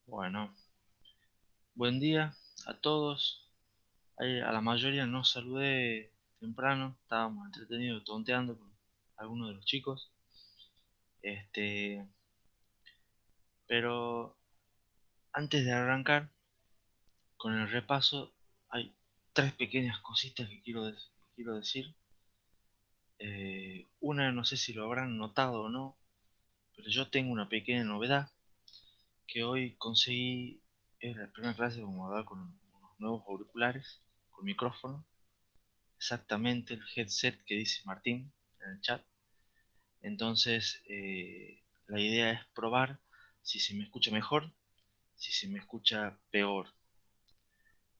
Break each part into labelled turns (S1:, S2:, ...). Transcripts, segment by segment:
S1: Bueno, buen día a todos. A la mayoría no saludé temprano, estábamos entretenidos tonteando con algunos de los chicos. Este, pero antes de arrancar con el repaso, hay tres pequeñas cositas que quiero decir. Una, no sé si lo habrán notado o no, pero yo tengo una pequeña novedad que hoy conseguí. Es la primera clase que vamos a dar con unos nuevos auriculares, con micrófono. Exactamente el headset que dice Martín en el chat. Entonces, la idea es probar si se me escucha mejor, si se me escucha peor.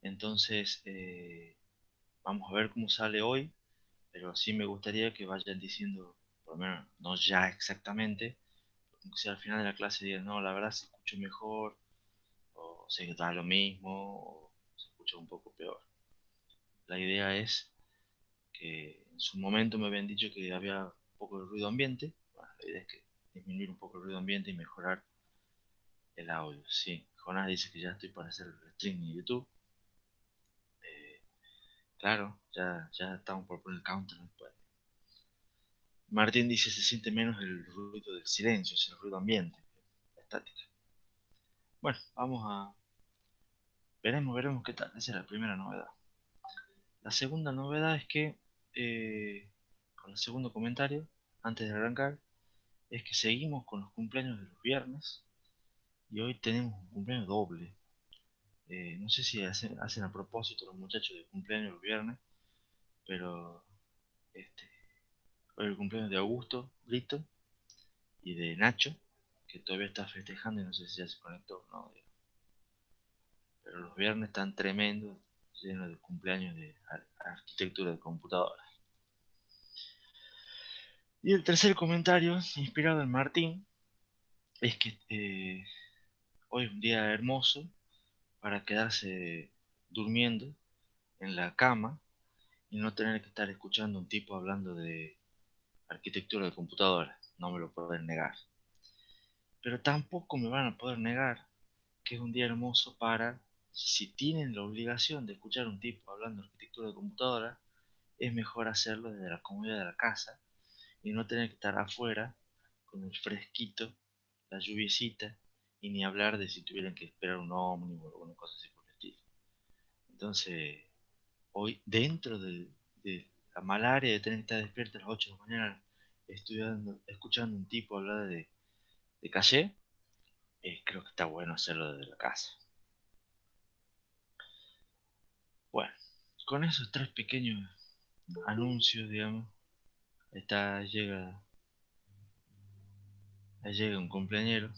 S1: Entonces, vamos a ver cómo sale hoy, pero sí me gustaría que vayan diciendo, por lo menos, no ya exactamente, aunque sea al final de la clase digan, no, la verdad se escucha mejor, o se da lo mismo, o se escucha un poco peor. La idea es que en su momento me habían dicho que había un poco de ruido ambiente. Bueno, la idea es que disminuir un poco el ruido ambiente y mejorar el audio. Sí, Jonas dice que ya estoy para hacer el stream en YouTube. Eh, claro, ya estamos por poner el counter después. Martín dice se siente menos el ruido del silencio, es el ruido ambiente, la estática. Bueno, veremos qué tal. Esa es la primera novedad. La segunda novedad es que, con el segundo comentario, antes de arrancar, es que seguimos con los cumpleaños de los viernes y hoy tenemos un cumpleaños doble. No sé si hacen a propósito los muchachos de cumpleaños los viernes, pero este, hoy el cumpleaños de Augusto Brito y de Nacho, que todavía está festejando y no sé si ya se conectó o no. Pero los viernes están tremendos, llenos de cumpleaños de arquitectura de computadoras. Y el tercer comentario, inspirado en Martín, es que hoy es un día hermoso para quedarse durmiendo en la cama y no tener que estar escuchando a un tipo hablando de arquitectura de computadoras. No me lo pueden negar. Pero tampoco me van a poder negar que es un día hermoso para, si tienen la obligación de escuchar a un tipo hablando de arquitectura de computadoras, es mejor hacerlo desde la comodidad de la casa y no tener que estar afuera con el fresquito, la lluviecita, y ni hablar de si tuvieran que esperar un ómnibus o alguna cosa así por el estilo. Entonces, hoy, dentro de la malaria de tener que estar despierto a las 8 de la mañana estudiando, escuchando a un tipo hablar de calle, creo que está bueno hacerlo desde la casa. Bueno, con esos tres pequeños anuncios, digamos, está, llega un cumpleañero,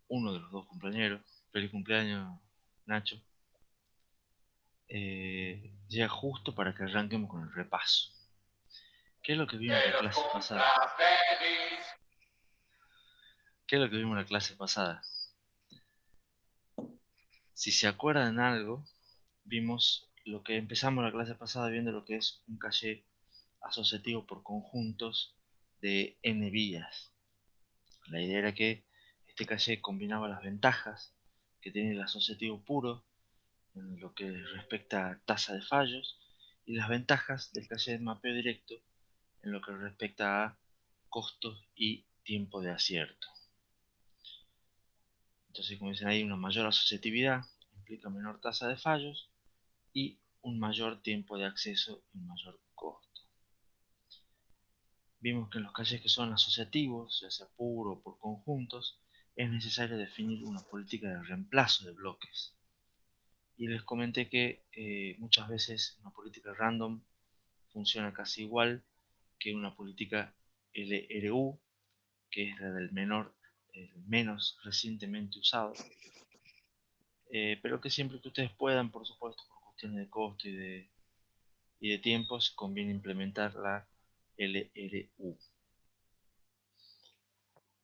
S1: uno de los dos cumpleañeros, feliz cumpleaños Nacho, llega justo para que arranquemos con el repaso. ¿Qué es lo que vimos en la clase pasada? ¿Qué es lo que vimos en la clase pasada? Si se acuerdan algo, vimos lo que empezamos la clase pasada viendo lo que es un caché asociativo por conjuntos de n vías. La idea era que este caché combinaba las ventajas que tiene el asociativo puro en lo que respecta a tasa de fallos y las ventajas del caché de mapeo directo en lo que respecta a costos y tiempo de acierto. Entonces, como dicen ahí, una mayor asociatividad implica menor tasa de fallos y un mayor tiempo de acceso y un mayor costo. Vimos que en los caches que son asociativos, ya sea puro o por conjuntos, es necesario definir una política de reemplazo de bloques. Y les comenté que muchas veces una política random funciona casi igual que una política LRU, que es la del menos recientemente usado, pero que siempre que ustedes puedan, por supuesto, por cuestiones de costo y de tiempos, conviene implementar la LRU.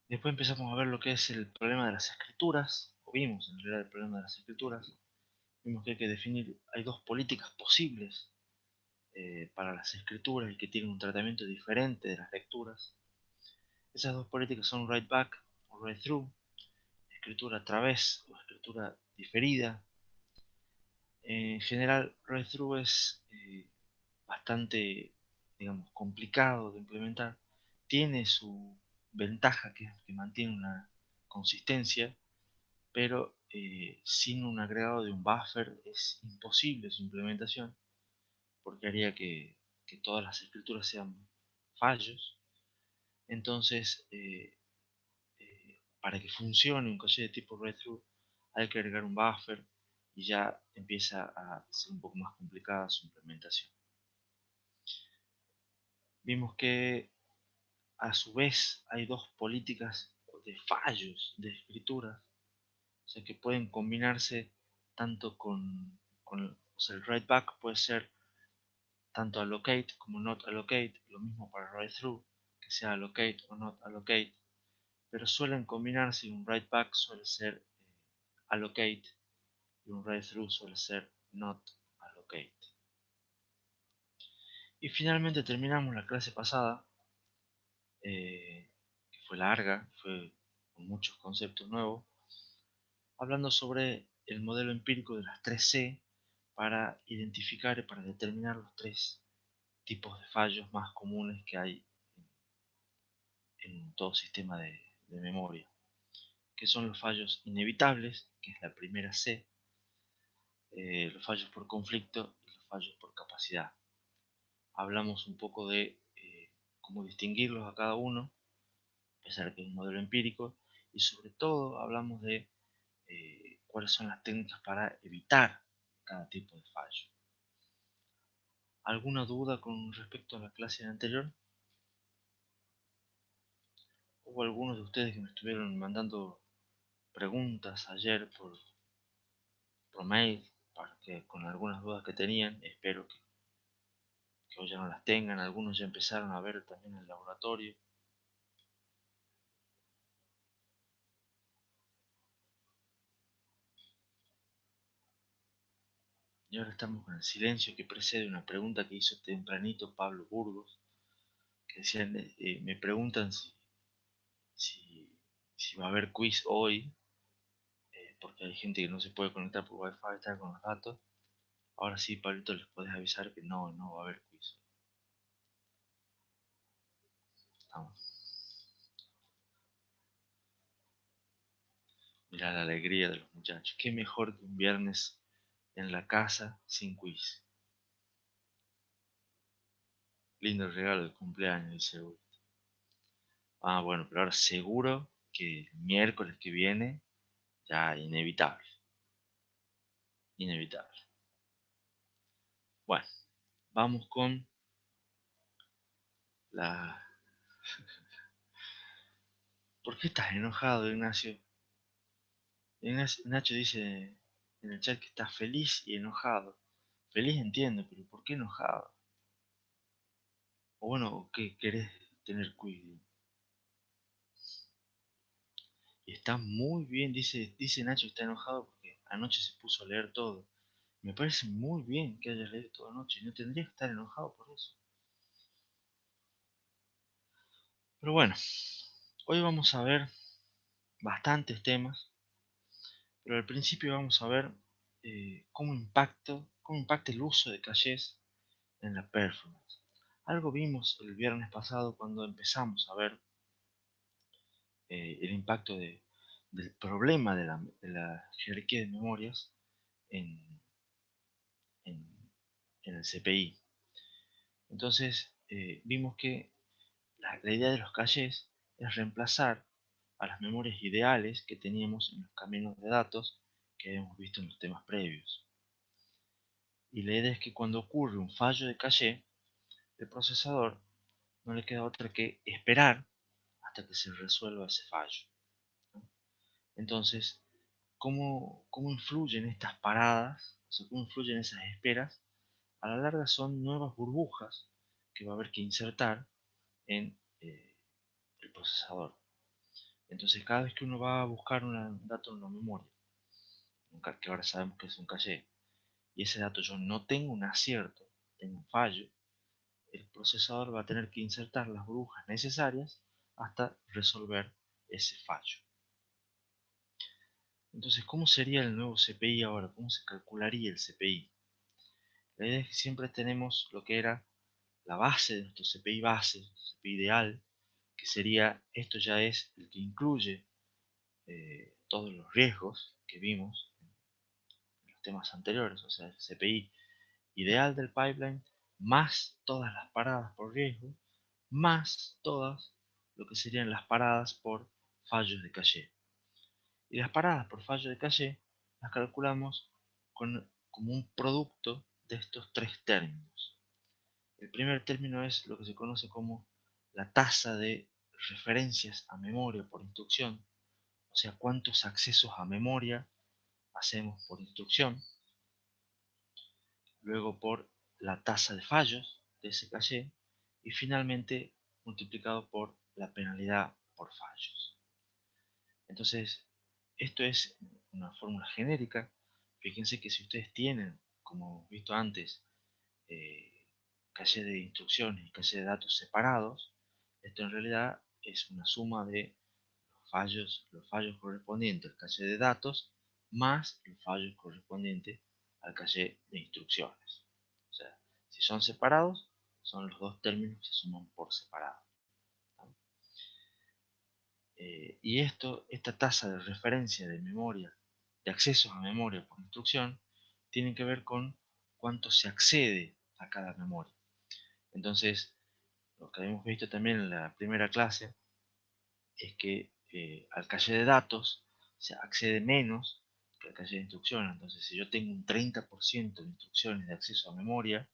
S1: Después empezamos a ver lo que es el problema de las escrituras, o vimos en realidad el problema de las escrituras. Vimos que hay que definir, hay dos políticas posibles para las escrituras y que tienen un tratamiento diferente de las lecturas. Esas dos políticas son write back o write through, escritura a través o escritura diferida. En general, write through es bastante, digamos, complicado de implementar. Tiene su ventaja, que es que mantiene una consistencia, pero sin un agregado de un buffer es imposible su implementación, porque haría que todas las escrituras sean fallos. Entonces, para que funcione un caché de tipo read-through, hay que agregar un buffer y ya empieza a ser un poco más complicada su implementación. Vimos que a su vez hay dos políticas de fallos de escritura, o sea que pueden combinarse tanto con o sea, el write back puede ser tanto allocate como not allocate, lo mismo para write through, que sea allocate o not allocate, pero suelen combinarse y un write back suele ser allocate y un write through suele ser not allocate. Y finalmente terminamos la clase pasada, que fue larga, fue con muchos conceptos nuevos, hablando sobre el modelo empírico de las 3C para identificar y para determinar los tres tipos de fallos más comunes que hay en todo sistema de memoria, que son los fallos inevitables, que es la primera C, los fallos por conflicto y los fallos por capacidad. Hablamos un poco de cómo distinguirlos a cada uno, a pesar de que es un modelo empírico, y sobre todo hablamos de cuáles son las técnicas para evitar cada tipo de fallo. ¿Alguna duda con respecto a la clase anterior? Hubo algunos de ustedes que me estuvieron mandando preguntas ayer por mail para que, con algunas dudas que tenían. Espero que hoy ya no las tengan. Algunos ya empezaron a ver también el laboratorio. Y ahora estamos con el silencio que precede una pregunta que hizo tempranito Pablo Burgos, que decían, me preguntan si, si va a haber quiz hoy, porque hay gente que no se puede conectar por Wi-Fi, está con los datos. Ahora sí, Pablito, les podés avisar que no va a haber quiz. Estamos. Mirá la alegría de los muchachos. Qué mejor que un viernes en la casa sin quiz. Lindo regalo de cumpleaños, dice Uy. Ah, bueno, pero ahora seguro que el miércoles que viene, ya inevitable. Inevitable. Bueno, vamos con la... ¿Por qué estás enojado, Ignacio? Nacho dice en el chat que está feliz y enojado. Feliz entiendo, pero ¿por qué enojado? O bueno, ¿qué querés tener cuidado? Y está muy bien, dice Nacho que está enojado porque anoche se puso a leer todo. Me parece muy bien que hayas leído toda anoche y no tendría que estar enojado por eso. Pero bueno, hoy vamos a ver bastantes temas, pero al principio vamos a ver cómo impacta el uso de cachés en la performance. Algo vimos el viernes pasado cuando empezamos a ver el impacto del problema de la jerarquía de memorias en, en, en el CPI. Entonces vimos que la idea de los cachés es reemplazar a las memorias ideales que teníamos en los caminos de datos que hemos visto en los temas previos. Y la idea es que cuando ocurre un fallo de caché, el procesador no le queda otra que esperar hasta que se resuelva ese fallo, ¿no? Entonces, ¿cómo influyen estas paradas? O sea, ¿cómo influyen esas esperas? A la larga son nuevas burbujas que va a haber que insertar en el procesador. Entonces, cada vez que uno va a buscar un dato en la memoria, que ahora sabemos que es un caché, y ese dato yo no tengo un acierto, tenga un fallo, el procesador va a tener que insertar las burbujas necesarias hasta resolver ese fallo. Entonces, ¿cómo sería el nuevo CPI ahora? ¿Cómo se calcularía el CPI? La idea es que siempre tenemos lo que era la base de nuestro CPI base, CPI ideal, que sería, esto ya es el que incluye todos los riesgos que vimos en los temas anteriores, o sea, el CPI ideal del pipeline, más todas las paradas por riesgo, más todas lo que serían las paradas por fallos de caché. Y las paradas por fallo de caché las calculamos como un producto de estos tres términos. El primer término es lo que se conoce como la tasa de referencias a memoria por instrucción, o sea, cuántos accesos a memoria hacemos por instrucción, luego por la tasa de fallos de ese caché y finalmente multiplicado por la penalidad por fallos. Entonces, esto es una fórmula genérica. Fíjense que si ustedes tienen, como visto antes, eh, caché de instrucciones y caché de datos separados, esto en realidad es una suma de los fallos correspondientes al caché de datos más los fallos correspondientes al caché de instrucciones. O sea, si son separados, son los dos términos que se suman por separado. Y esta tasa de referencia de memoria, de accesos a memoria por instrucción, tiene que ver con cuánto se accede a cada memoria. Entonces, lo que habíamos visto también en la primera clase es que al caché de datos se accede menos que al caché de instrucciones. Entonces, si yo tengo un 30% de instrucciones de acceso a memoria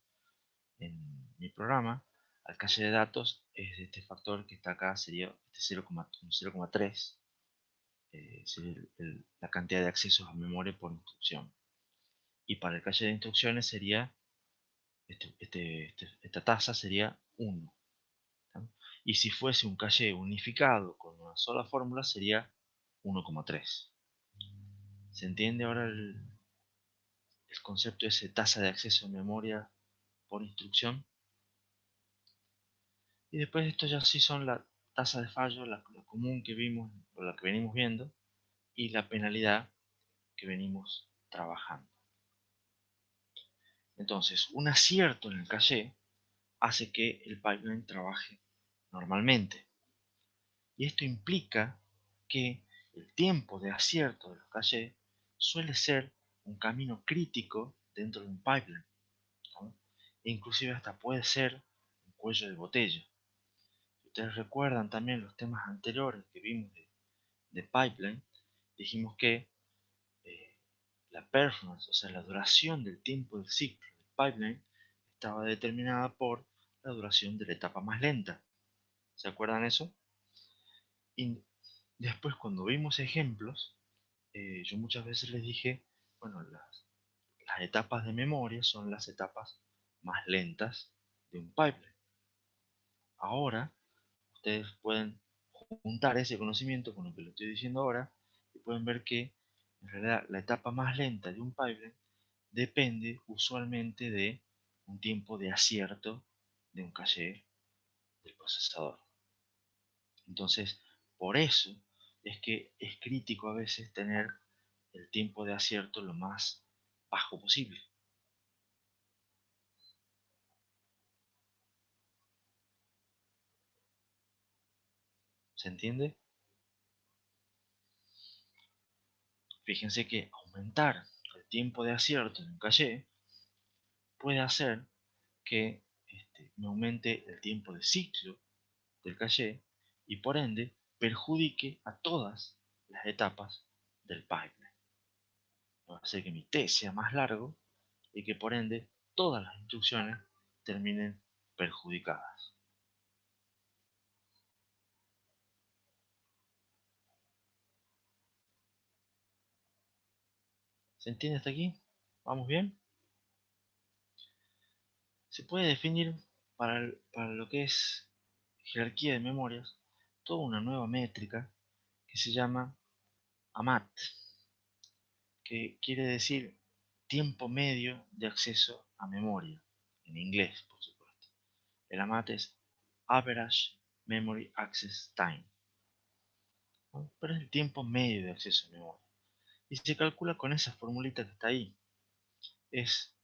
S1: en mi programa, al caché de datos es este factor que está acá, sería este 0,3, sería la cantidad de accesos a memoria por instrucción. Y para el caché de instrucciones sería, esta tasa sería 1. Y si fuese un caché unificado con una sola fórmula sería 1,3. ¿Se entiende ahora el concepto de esa tasa de acceso a memoria por instrucción? Y después esto ya sí son la tasa de fallo, la común que vimos, o la que venimos viendo, y la penalidad que venimos trabajando. Entonces, un acierto en el caché hace que el pipeline trabaje normalmente. Y esto implica que el tiempo de acierto de los cachés suele ser un camino crítico dentro de un pipeline, ¿no? E inclusive hasta puede ser un cuello de botella. Si ustedes recuerdan también los temas anteriores que vimos de pipeline, dijimos que eh, la performance, o sea, la duración del tiempo del ciclo del pipeline, estaba determinada por la duración de la etapa más lenta. ¿Se acuerdan eso? Y después cuando vimos ejemplos, yo muchas veces les dije, bueno, las etapas de memoria son las etapas más lentas de un pipeline. Ahora, ustedes pueden juntar ese conocimiento con lo que les estoy diciendo ahora y pueden ver que en realidad la etapa más lenta de un pipeline depende usualmente de un tiempo de acierto de un caché del procesador. Entonces, por eso es que es crítico a veces tener el tiempo de acierto lo más bajo posible. ¿Se entiende? Fíjense que aumentar el tiempo de acierto en un caché puede hacer que me aumente el tiempo de ciclo del caché y por ende perjudique a todas las etapas del pipeline. Va a hacer que mi T sea más largo y que por ende todas las instrucciones terminen perjudicadas. ¿Se entiende hasta aquí? ¿Vamos bien? Se puede definir para lo que es jerarquía de memorias toda una nueva métrica que se llama AMAT, que quiere decir tiempo medio de acceso a memoria. en inglés, por supuesto. El AMAT es Average Memory Access Time, ¿no? Pero es el tiempo medio de acceso a memoria. Y se calcula con esa formulita que está ahí. Es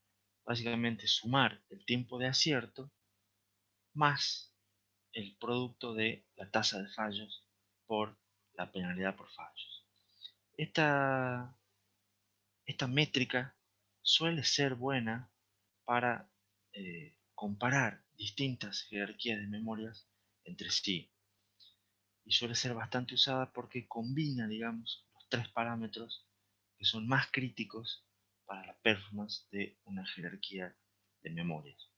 S1: básicamente sumar el tiempo de acierto más el producto de la tasa de fallos por la penalidad por fallos. Esta, esta métrica suele ser buena para comparar distintas jerarquías de memorias entre sí y suele ser bastante usada porque combina, digamos, los tres parámetros que son más críticos para la performance de una jerarquía de memorias.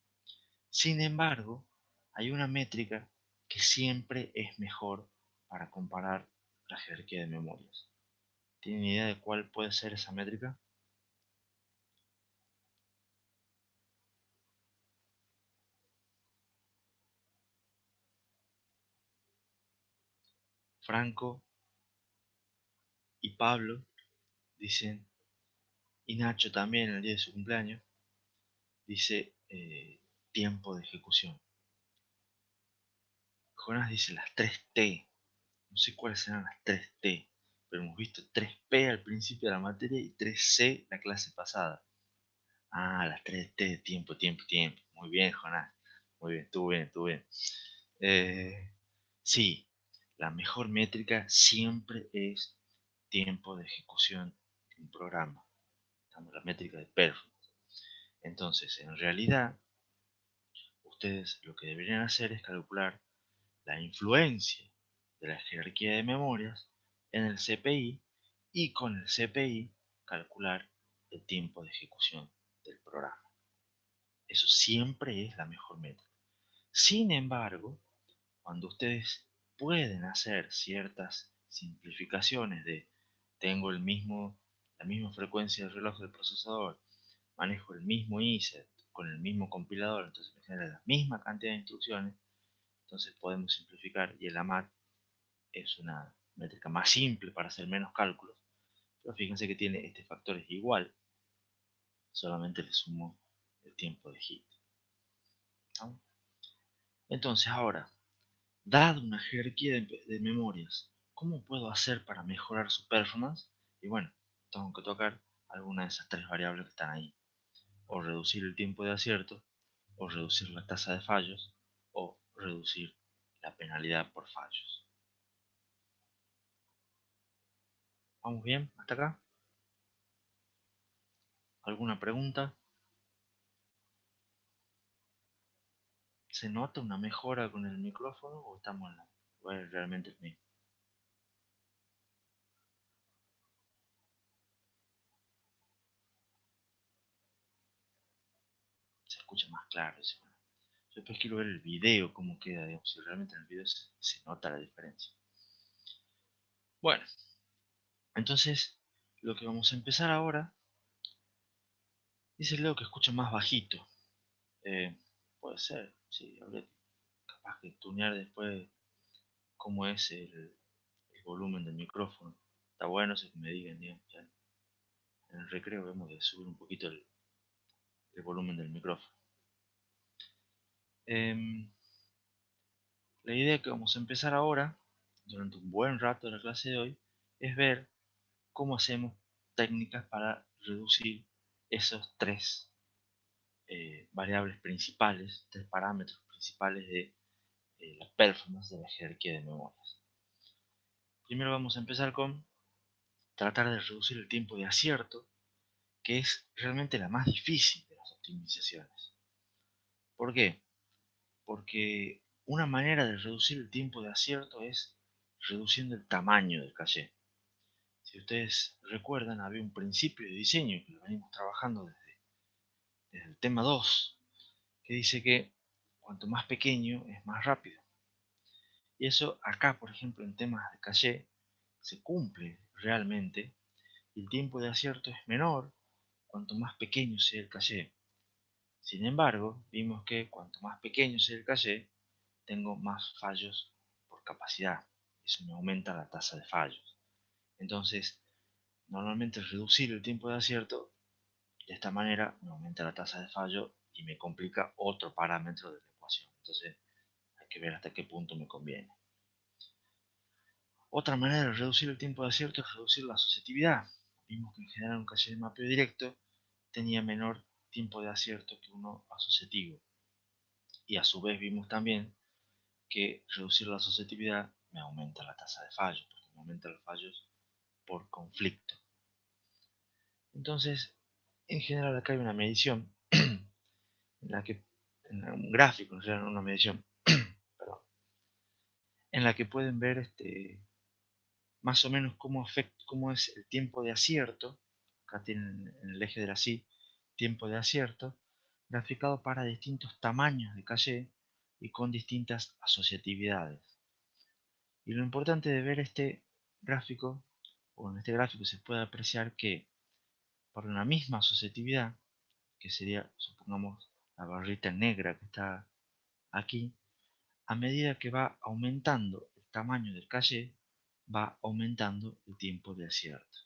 S1: Sin embargo, hay una métrica que siempre es mejor para comparar la jerarquía de memorias. ¿Tienen idea de cuál puede ser esa métrica? Franco y Pablo dicen, y Nacho también el día de su cumpleaños, dice tiempo de ejecución. Jonás dice las 3T. No sé cuáles serán las 3T, pero hemos visto 3P al principio de la materia y 3C la clase pasada. Ah, las 3T, tiempo, tiempo, tiempo. Muy bien, Jonás. Muy bien, estuvo bien, estuvo bien. Eh, sí, la mejor métrica siempre es tiempo de ejecución de un programa. Estamos en la métrica de performance. Entonces, en realidad, ustedes lo que deberían hacer es calcular la influencia de la jerarquía de memorias en el CPI y con el CPI calcular el tiempo de ejecución del programa. Eso siempre es la mejor métrica. Sin embargo, cuando ustedes pueden hacer ciertas simplificaciones de tengo la misma frecuencia de reloj del procesador, manejo el mismo ISET con el mismo compilador, entonces me genera la misma cantidad de instrucciones, entonces podemos simplificar y el AMAT es una métrica más simple para hacer menos cálculos, pero fíjense que tiene este factor es igual, solamente le sumo el tiempo de hit, ¿no? Entonces ahora, dado una jerarquía de memorias, ¿cómo puedo hacer para mejorar su performance? Y bueno, tengo que tocar alguna de esas tres variables que están ahí. O reducir el tiempo de acierto, o reducir la tasa de fallos, o reducir la penalidad por fallos. ¿Vamos bien hasta acá? ¿Alguna pregunta? ¿Se nota una mejora con el micrófono o estamos en la... o es realmente el mismo? Se escucha más claro. ¿Sí? Bueno, yo después quiero ver el video, cómo queda, digamos, si realmente en el video se nota la diferencia. Bueno, entonces lo que vamos a empezar ahora, dice Leo que escucha más bajito. Puede ser, sí, habría capaz que tunear después cómo es el volumen del micrófono. Está bueno eso que me digan, digamos, ya en el recreo vemos de subir un poquito el volumen del micrófono. La idea que vamos a empezar ahora, durante un buen rato de la clase de hoy, es ver cómo hacemos técnicas para reducir esos tres variables principales, tres parámetros principales de la performance de la jerarquía de memorias. Primero vamos a empezar con tratar de reducir el tiempo de acierto, que es realmente la más difícil de las optimizaciones. ¿Por qué? Porque una manera de reducir el tiempo de acierto es reduciendo el tamaño del caché. Si ustedes recuerdan, había un principio de diseño que lo venimos trabajando desde el tema 2, que dice que cuanto más pequeño es más rápido. Y eso acá, por ejemplo, en temas de caché, se cumple realmente. Y el tiempo de acierto es menor cuanto más pequeño sea el caché. Sin embargo, vimos que cuanto más pequeño sea el caché, tengo más fallos por capacidad. Eso me aumenta la tasa de fallos. Entonces, normalmente reducir el tiempo de acierto de esta manera me aumenta la tasa de fallo y me complica otro parámetro de la ecuación. Entonces hay que ver hasta qué punto me conviene. Otra manera de reducir el tiempo de acierto es reducir la asociatividad. Vimos que en general un calle de mapeo directo tenía menor tiempo de acierto que uno asociativo. Y a su vez vimos también que reducir la asociatividad me aumenta la tasa de fallos, porque me aumenta los fallos por conflicto. Entonces, en general acá hay una medición en la que, en un gráfico, no una medición, perdón, en la que pueden ver más o menos cómo es el tiempo de acierto. Acá tienen en el eje de la SI tiempo de acierto, graficado para distintos tamaños de calle y con distintas asociatividades. Y lo importante de ver este gráfico, o en este gráfico se puede apreciar que para una misma asociatividad, que sería, supongamos, la barrita negra que está aquí, a medida que va aumentando el tamaño del calle, va aumentando el tiempo de acierto.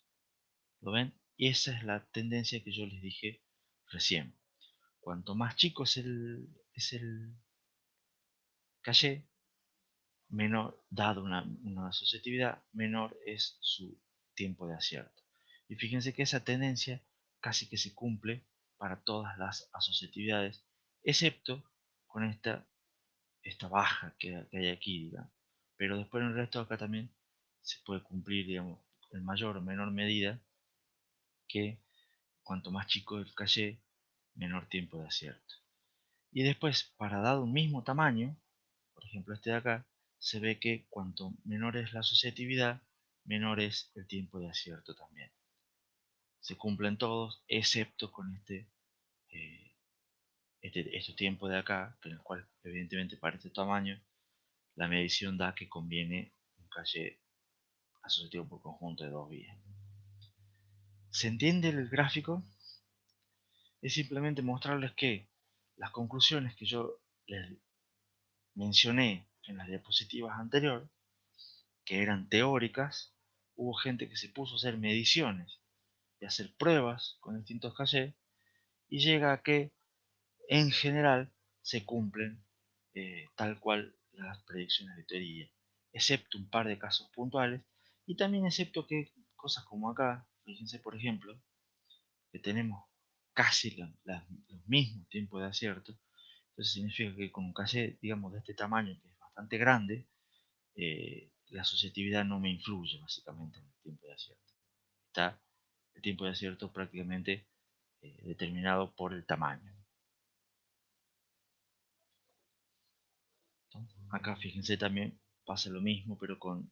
S1: ¿Lo ven? Y esa es la tendencia que yo les dije recién. Cuanto más chico es el calle, menor, dado una asociatividad, menor es su tiempo de acierto. Y fíjense que esa tendencia casi que se cumple para todas las asociatividades, excepto con esta baja que hay aquí, digamos. Pero después en el resto acá también se puede cumplir, digamos, en mayor o menor medida, que cuanto más chico el calle, menor tiempo de acierto. Y después, para dado un mismo tamaño, por ejemplo este de acá, se ve que cuanto menor es la asociatividad, menor es el tiempo de acierto también. Se cumplen todos, excepto con este tiempo de acá, en el cual evidentemente para este tamaño, la medición da que conviene un calle asociativo por conjunto de dos vías. ¿Se entiende el gráfico? Es simplemente mostrarles que las conclusiones que yo les mencioné en las diapositivas anteriores, que eran teóricas, hubo gente que se puso a hacer mediciones y a hacer pruebas con distintos cachés y llega a que en general se cumplen tal cual las predicciones de teoría, excepto un par de casos puntuales y también excepto que cosas como acá, fíjense por ejemplo, que tenemos casi los mismos tiempos de acierto. Entonces significa que con un caché, digamos, de este tamaño, que es bastante grande, la asociatividad no me influye básicamente en el tiempo de acierto. Está el tiempo de acierto prácticamente determinado por el tamaño. Entonces, acá fíjense también pasa lo mismo, pero con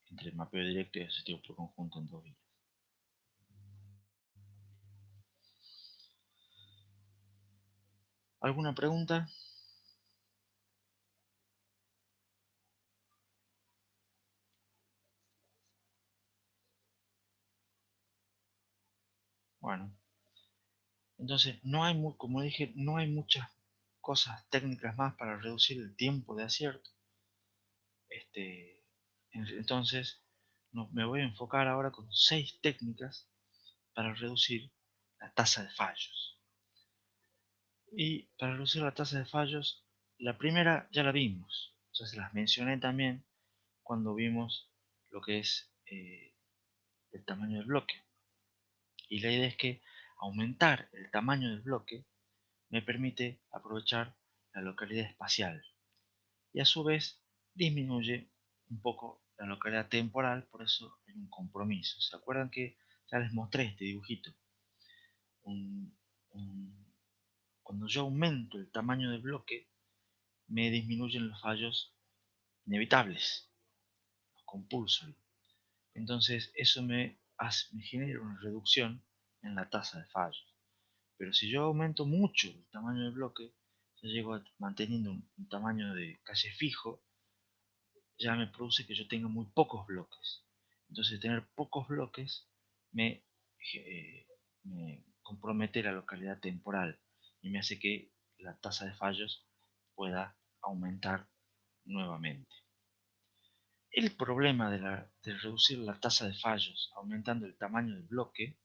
S1: entre el mapeo directo y asociativo por conjunto en dos vías. ¿Alguna pregunta? Bueno, entonces no hay, como dije, no hay muchas cosas técnicas más para reducir el tiempo de acierto. Entonces me voy a enfocar ahora con 6 técnicas para reducir la tasa de fallos. Y para reducir la tasa de fallos, la primera ya la vimos, ya se las mencioné también cuando vimos lo que es el tamaño del bloque. Y la idea es que aumentar el tamaño del bloque me permite aprovechar la localidad espacial y a su vez disminuye un poco la localidad temporal, por eso hay un compromiso. ¿Se acuerdan que ya les mostré este dibujito? Un- un- Cuando yo aumento el tamaño del bloque, me disminuyen los fallos inevitables, los compulsory. Entonces eso me genera una reducción en la tasa de fallos. Pero si yo aumento mucho el tamaño del bloque, yo llego manteniendo un tamaño de calle fijo, ya me produce que yo tenga muy pocos bloques. Entonces tener pocos bloques me, me compromete la localidad temporal y me hace que la tasa de fallos pueda aumentar nuevamente. El problema de reducir la tasa de fallos aumentando el tamaño del bloque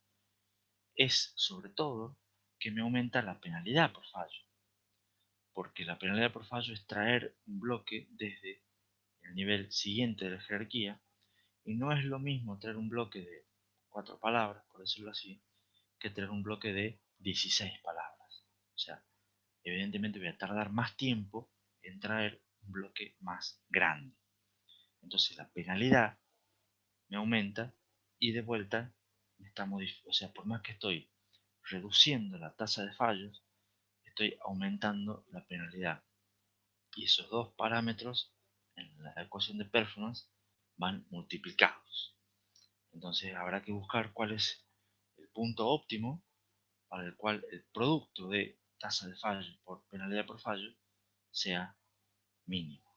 S1: es sobre todo que me aumenta la penalidad por fallo, porque la penalidad por fallo es traer un bloque desde el nivel siguiente de la jerarquía, y no es lo mismo traer un bloque de 4 palabras, por decirlo así, que traer un bloque de 16 palabras. O sea, evidentemente voy a tardar más tiempo en traer un bloque más grande. Entonces la penalidad me aumenta y de vuelta me está modificando. O sea, por más que estoy reduciendo la tasa de fallos, estoy aumentando la penalidad. Y esos dos parámetros en la ecuación de performance van multiplicados. Entonces habrá que buscar cuál es el punto óptimo para el cual el producto de tasa de fallo por penalidad por fallo sea mínimo.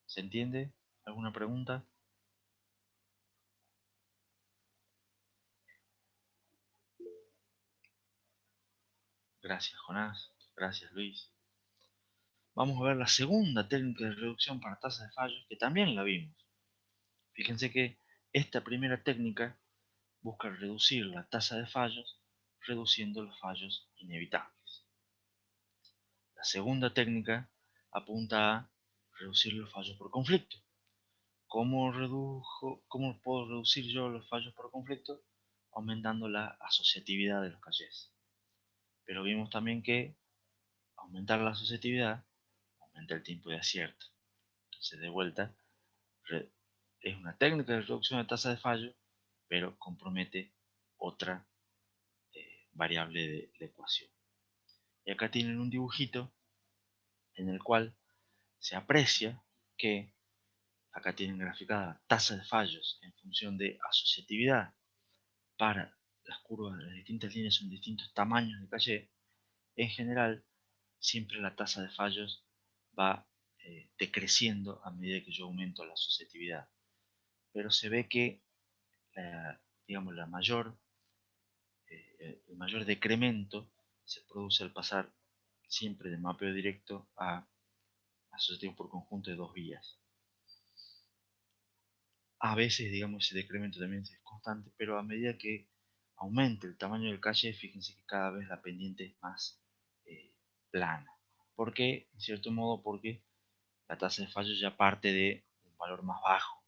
S1: ¿Se entiende? ¿Alguna pregunta? Gracias, Jonás. Gracias, Luis. Vamos a ver la segunda técnica de reducción para tasa de fallos, que también la vimos. Fíjense que esta primera técnica busca reducir la tasa de fallos reduciendo los fallos inevitables. La segunda técnica apunta a reducir los fallos por conflicto. ¿Cómo puedo reducir yo los fallos por conflicto? Aumentando la asociatividad de los cachés. Pero vimos también que aumentar la asociatividad aumenta el tiempo de acierto. Entonces, de vuelta, es una técnica de reducción de tasa de fallo, pero compromete otra variable de la ecuación. Y acá tienen un dibujito en el cual se aprecia que acá tienen graficada la tasa de fallos en función de asociatividad para las curvas, las distintas líneas son distintos tamaños de calle. En general, siempre la tasa de fallos va decreciendo a medida que yo aumento la asociatividad. Pero se ve que digamos, el mayor decremento se produce al pasar siempre de mapeo directo a asociativo por conjunto de dos vías. A veces, digamos, ese decremento también es constante, pero a medida que aumente el tamaño del cache, fíjense que cada vez la pendiente es más eh, plana. ¿Por qué? En cierto modo, porque la tasa de fallo ya parte de un valor más bajo.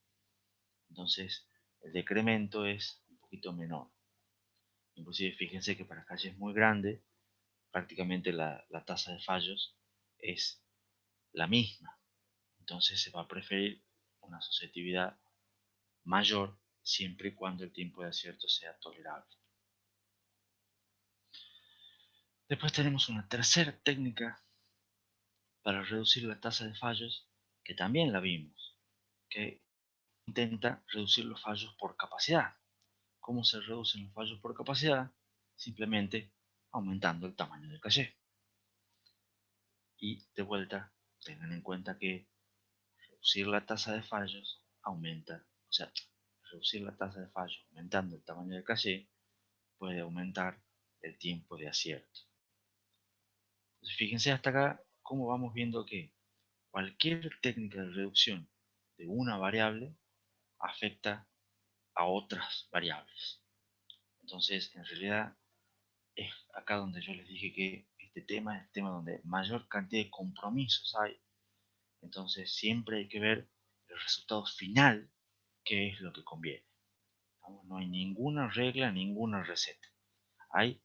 S1: Entonces, el decremento es un poquito menor. Inclusive, fíjense que para calles muy grandes, prácticamente la tasa de fallos es la misma. Entonces, se va a preferir una asociatividad mayor siempre y cuando el tiempo de acierto sea tolerable. Después tenemos una tercera técnica para reducir la tasa de fallos, que también la vimos, que intenta reducir los fallos por capacidad. ¿Cómo se reducen los fallos por capacidad? Simplemente aumentando el tamaño del caché. Y de vuelta, tengan en cuenta que reducir la tasa de fallos aumenta, o sea, reducir la tasa de fallos aumentando el tamaño del caché puede aumentar el tiempo de acierto. Entonces, fíjense hasta acá cómo vamos viendo que cualquier técnica de reducción de una variable afecta a otras variables. Entonces, en realidad, es acá donde yo les dije que este tema es el tema donde mayor cantidad de compromisos hay. Entonces, siempre hay que ver el resultado final, que es lo que conviene. No hay ninguna regla, ninguna receta. Hay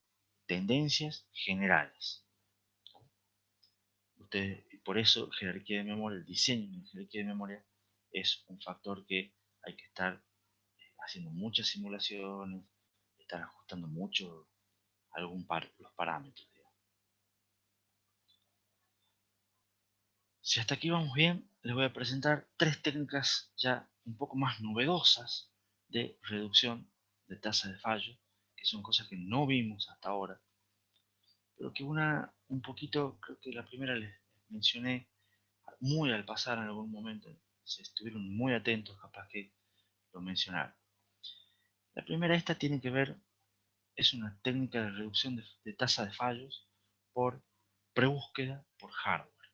S1: tendencias generales. Por eso jerarquía de memoria, el diseño de jerarquía de memoria es un factor que hay que estar haciendo muchas simulaciones, estar ajustando mucho los parámetros. Digamos. Si hasta aquí vamos bien, les voy a presentar tres técnicas ya un poco más novedosas de reducción de tasa de fallo, que son cosas que no vimos hasta ahora, pero que un poquito, creo que la primera les mencioné muy al pasar en algún momento, si estuvieron muy atentos, capaz que lo mencionaron. La primera esta tiene que ver, es una técnica de reducción de tasa de fallos por prebúsqueda por hardware.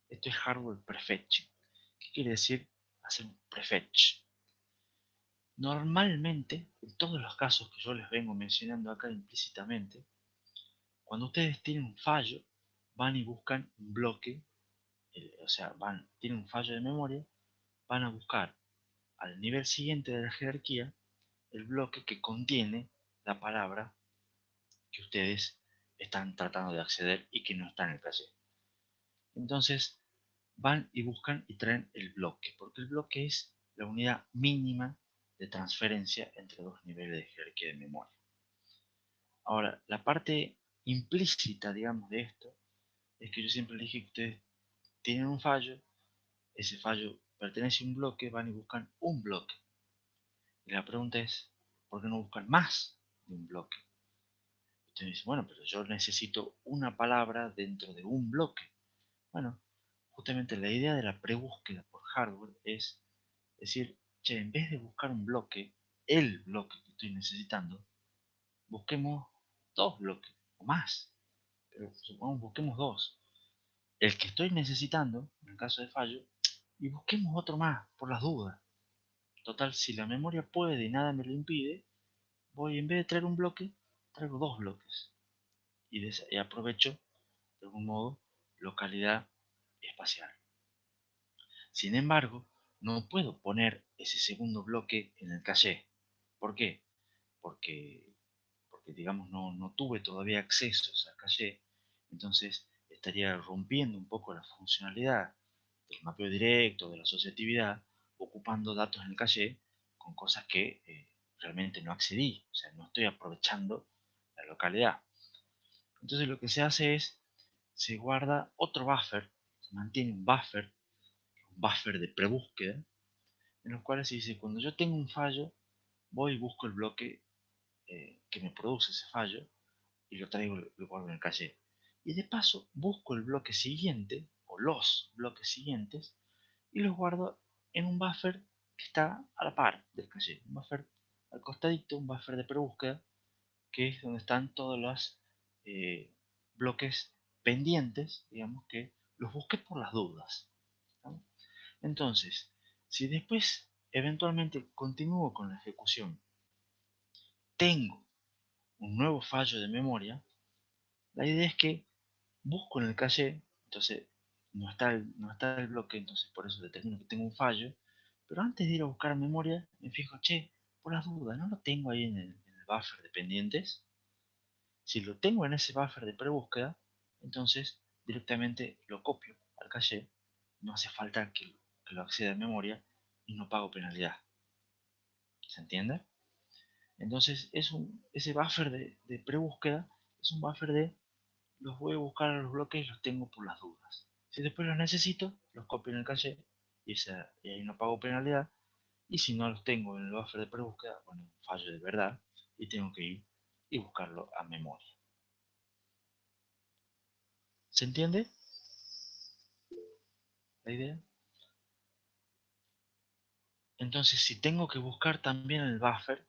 S1: Esto es hardware prefetching. ¿Qué quiere decir hacer un prefetch? Normalmente, en todos los casos que yo les vengo mencionando acá implícitamente, cuando ustedes tienen un fallo, van y buscan un bloque, o sea, tienen un fallo de memoria, van a buscar al nivel siguiente de la jerarquía el bloque que contiene la palabra que ustedes están tratando de acceder y que no está en el caché. Entonces van y buscan y traen el bloque, porque el bloque es la unidad mínima de transferencia entre dos niveles de jerarquía de memoria. Ahora, la parte implícita, digamos, de esto, es que yo siempre les dije que ustedes tienen un fallo, ese fallo pertenece a un bloque, van y buscan un bloque. Y la pregunta es, ¿por qué no buscan más de un bloque? Usted dice, bueno, pero yo necesito una palabra dentro de un bloque. Bueno, justamente la idea de la prebúsqueda por hardware es decir, che, en vez de buscar un bloque, el bloque que estoy necesitando, busquemos dos bloques o más. Pero supongamos busquemos dos. El que estoy necesitando, en el caso de fallo, y busquemos otro más, por las dudas. Total, si la memoria puede y nada me lo impide, voy en vez de traer un bloque, traigo dos bloques. Y aprovecho, de algún modo, localidad espacial. Sin embargo, no puedo poner ese segundo bloque en el caché. ¿Por qué? Porque, porque digamos, no tuve todavía accesos al caché, entonces estaría rompiendo un poco la funcionalidad del mapeo directo, de la asociatividad, ocupando datos en el caché con cosas que realmente no accedí, o sea, no estoy aprovechando la localidad. Entonces lo que se hace es, se guarda otro buffer, se mantiene un buffer de prebúsqueda, en los cuales se dice, cuando yo tengo un fallo, voy y busco el bloque que me produce ese fallo y lo traigo, lo guardo en el caché. Y de paso busco el bloque siguiente o los bloques siguientes y los guardo en un buffer que está a la par del caché. Un buffer al costadito, un buffer de prebúsqueda, que es donde están todos los bloques pendientes, digamos que los busqué por las dudas. ¿No? Entonces, si después eventualmente continúo con la ejecución, tengo un nuevo fallo de memoria, la idea es que busco en el caché, entonces no está el bloque, entonces por eso determino que tengo un fallo, pero antes de ir a buscar memoria, me fijo, che, por las dudas, no lo tengo ahí en el buffer de pendientes. Si lo tengo en ese buffer de prebúsqueda, entonces directamente lo copio al caché, no hace falta que lo acceda a memoria y no pago penalidad. ¿Se entiende? Entonces ese buffer de prebúsqueda es un buffer de los voy a buscar a los bloques y los tengo por las dudas. Si después los necesito, los copio en el caché y ahí no pago penalidad. Y si no los tengo en el buffer de prebúsqueda, bueno, un fallo de verdad y tengo que ir y buscarlo a memoria. ¿Se entiende la idea? Entonces, si tengo que buscar también el buffer,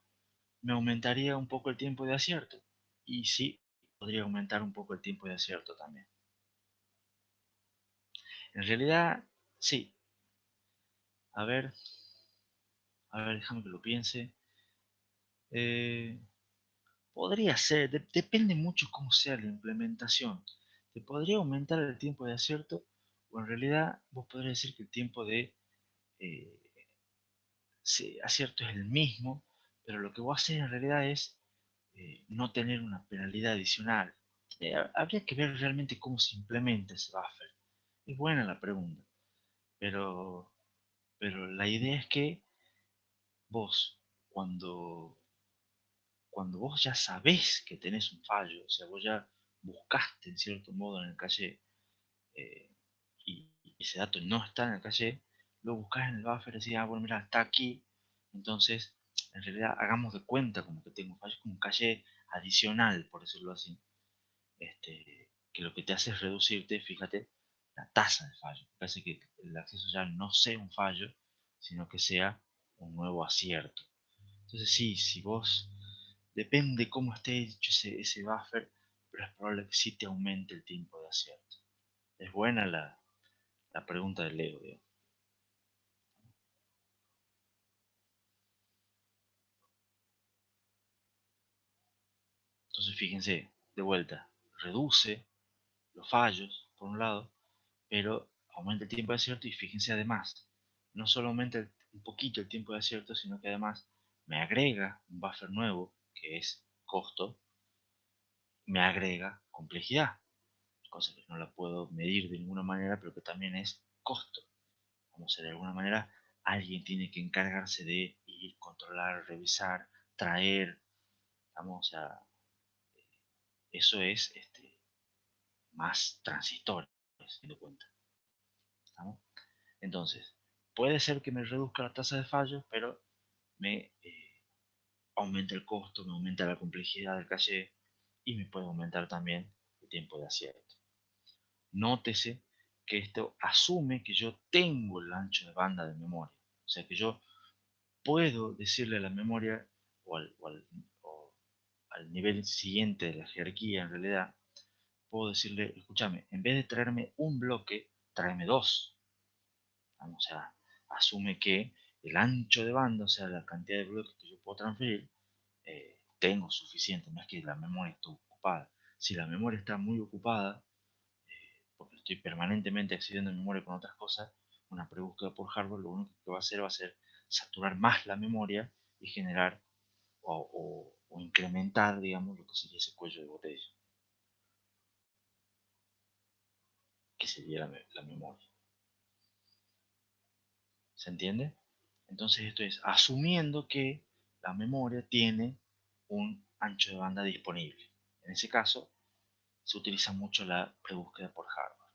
S1: me aumentaría un poco el tiempo de acierto. Y sí, podría aumentar un poco el tiempo de acierto también. En realidad, sí. A ver, déjame que lo piense. Eh, Podría ser, depende mucho cómo sea la implementación. Te podría aumentar el tiempo de acierto, o en realidad vos podrías decir que el tiempo de eh, acierto es el mismo, pero lo que vos haces en realidad es no tener una penalidad adicional. Habría que ver realmente cómo se implementa ese buffer. Es buena la pregunta, pero, pero la idea es que vos, cuando vos ya sabés que tenés un fallo, o sea, vos ya buscaste en cierto modo en el caché eh, y ese dato no está en el caché, lo buscás en el buffer y decís, ah, bueno, mira, está aquí, entonces, en realidad, hagamos de cuenta como que tengo un fallo, como un caché adicional, por decirlo así, que lo que te hace es reducirte, fíjate, la tasa de fallo, que hace que el acceso ya no sea un fallo, sino que sea un nuevo acierto. Entonces sí, si vos, depende cómo esté hecho ese buffer, pero es probable que sí te aumente el tiempo de acierto. Es buena la pregunta del Leo, digamos. Entonces fíjense, de vuelta, reduce los fallos, por un lado, pero aumenta el tiempo de acierto y fíjense además, no solo aumenta un poquito el tiempo de acierto, sino que además me agrega un buffer nuevo, que es costo, me agrega complejidad, cosa que no la puedo medir de ninguna manera, pero que también es costo. Como sea, de alguna manera alguien tiene que encargarse de ir, controlar, revisar, traer, vamos, o sea, eso es más transitorio, si me cuenta. ¿Estamos? Entonces, puede ser que me reduzca la tasa de fallos, pero me aumenta el costo, me aumenta la complejidad del caché y me puede aumentar también el tiempo de acierto. Nótese que esto asume que yo tengo el ancho de banda de memoria. O sea que yo puedo decirle a la memoria o al nivel siguiente de la jerarquía en realidad, puedo decirle, escúchame, en vez de traerme un bloque, tráeme dos. Vamos a asume que el ancho de banda, o sea, la cantidad de bloques que yo puedo transferir, tengo suficiente, no es que la memoria esté ocupada. Si la memoria está muy ocupada, porque estoy permanentemente accediendo a memoria con otras cosas, una prebúsqueda por hardware lo único que va a ser saturar más la memoria y generar o incrementar, digamos, lo que sería ese cuello de botella, que sería la memoria. ¿Se entiende? Entonces esto es asumiendo que la memoria tiene un ancho de banda disponible. En ese caso, se utiliza mucho la prebúsqueda por hardware.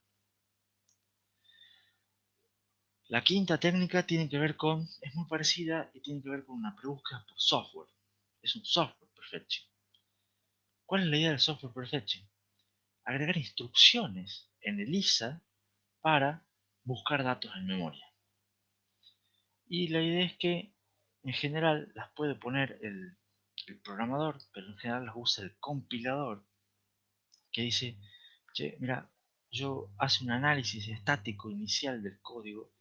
S1: La quinta técnica tiene que ver con, es muy parecida y tiene que ver con una prebúsqueda por software. Es un software perfection. ¿Cuál es la idea del software perfection? Agregar instrucciones en el ISA para buscar datos en memoria. Y la idea es que en general las puede poner el programador, pero en general las usa el compilador, que dice, che, mira, yo hace un análisis estático inicial del código,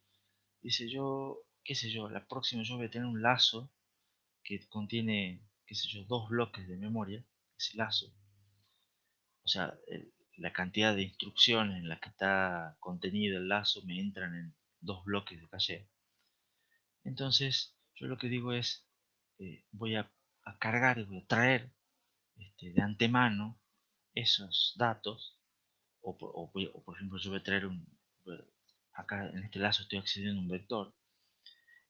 S1: dice yo, qué sé yo, la próxima yo voy a tener un lazo que contiene, qué sé yo, dos bloques de memoria, ese lazo, o sea, la cantidad de instrucciones en las que está contenido el lazo me entran en dos bloques de caché. Entonces, yo lo que digo es, voy a cargar y voy a traer de antemano esos datos, o por ejemplo, yo voy a traer acá en este lazo estoy accediendo a un vector,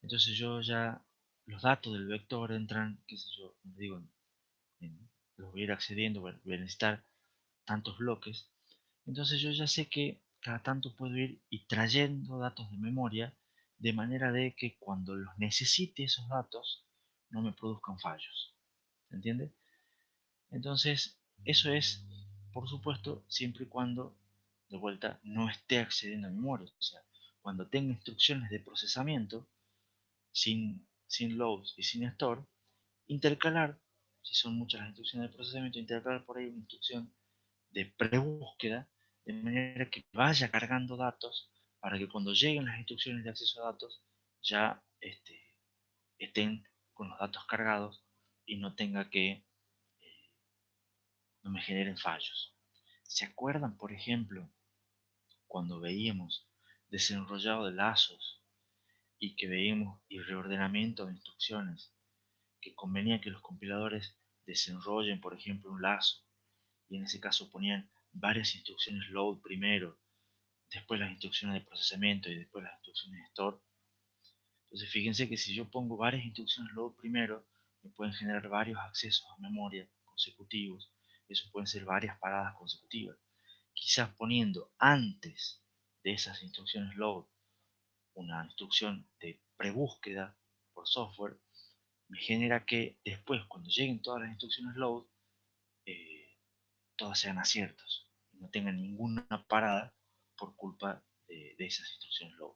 S1: entonces yo ya, los datos del vector entran, qué sé yo, como digo, los voy a ir accediendo, voy a necesitar tantos bloques, entonces yo ya sé que cada tanto puedo ir y trayendo datos de memoria de manera de que cuando los necesite esos datos no me produzcan fallos. ¿Se entiende? Entonces, eso es, por supuesto, siempre y cuando, de vuelta, no esté accediendo a memoria. O sea, cuando tenga instrucciones de procesamiento, sin loads y sin store, intercalar, si son muchas las instrucciones de procesamiento, intercalar por ahí una instrucción de prebúsqueda, de manera que vaya cargando datos para que cuando lleguen las instrucciones de acceso a datos ya estén con los datos cargados y no tenga que, no me generen fallos. ¿Se acuerdan, por ejemplo, cuando veíamos desenrollado de lazos y que veíamos y reordenamiento de instrucciones, que convenía que los compiladores desenrollen, por ejemplo, un lazo y en ese caso ponían varias instrucciones load primero, después las instrucciones de procesamiento y después las instrucciones de store? Entonces fíjense que si yo pongo varias instrucciones load primero, me pueden generar varios accesos a memoria consecutivos. Eso pueden ser varias paradas consecutivas. Quizás poniendo antes de esas instrucciones load una instrucción de prebúsqueda por software, me genera que después, cuando lleguen todas las instrucciones load, eh, todas sean aciertos y no tengan ninguna parada por culpa de esas instrucciones load.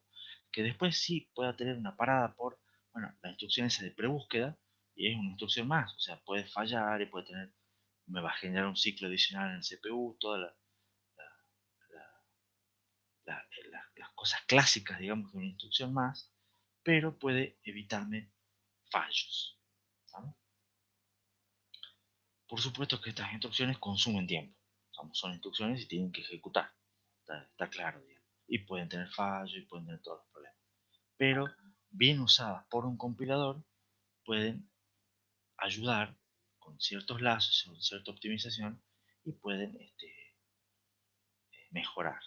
S1: Que después sí pueda tener una parada por, bueno, la instrucción esa de prebúsqueda y es una instrucción más, o sea, puede fallar y puede tener, me va a generar un ciclo adicional en el CPU, todas la, las cosas clásicas, digamos, de una instrucción más, pero puede evitarme fallos. ¿Sabes? Por supuesto que estas instrucciones consumen tiempo. Son instrucciones y tienen que ejecutar. Está claro, digamos. Y pueden tener fallos y pueden tener todos los problemas. Pero bien usadas por un compilador pueden ayudar con ciertos lazos, con cierta optimización y pueden mejorar.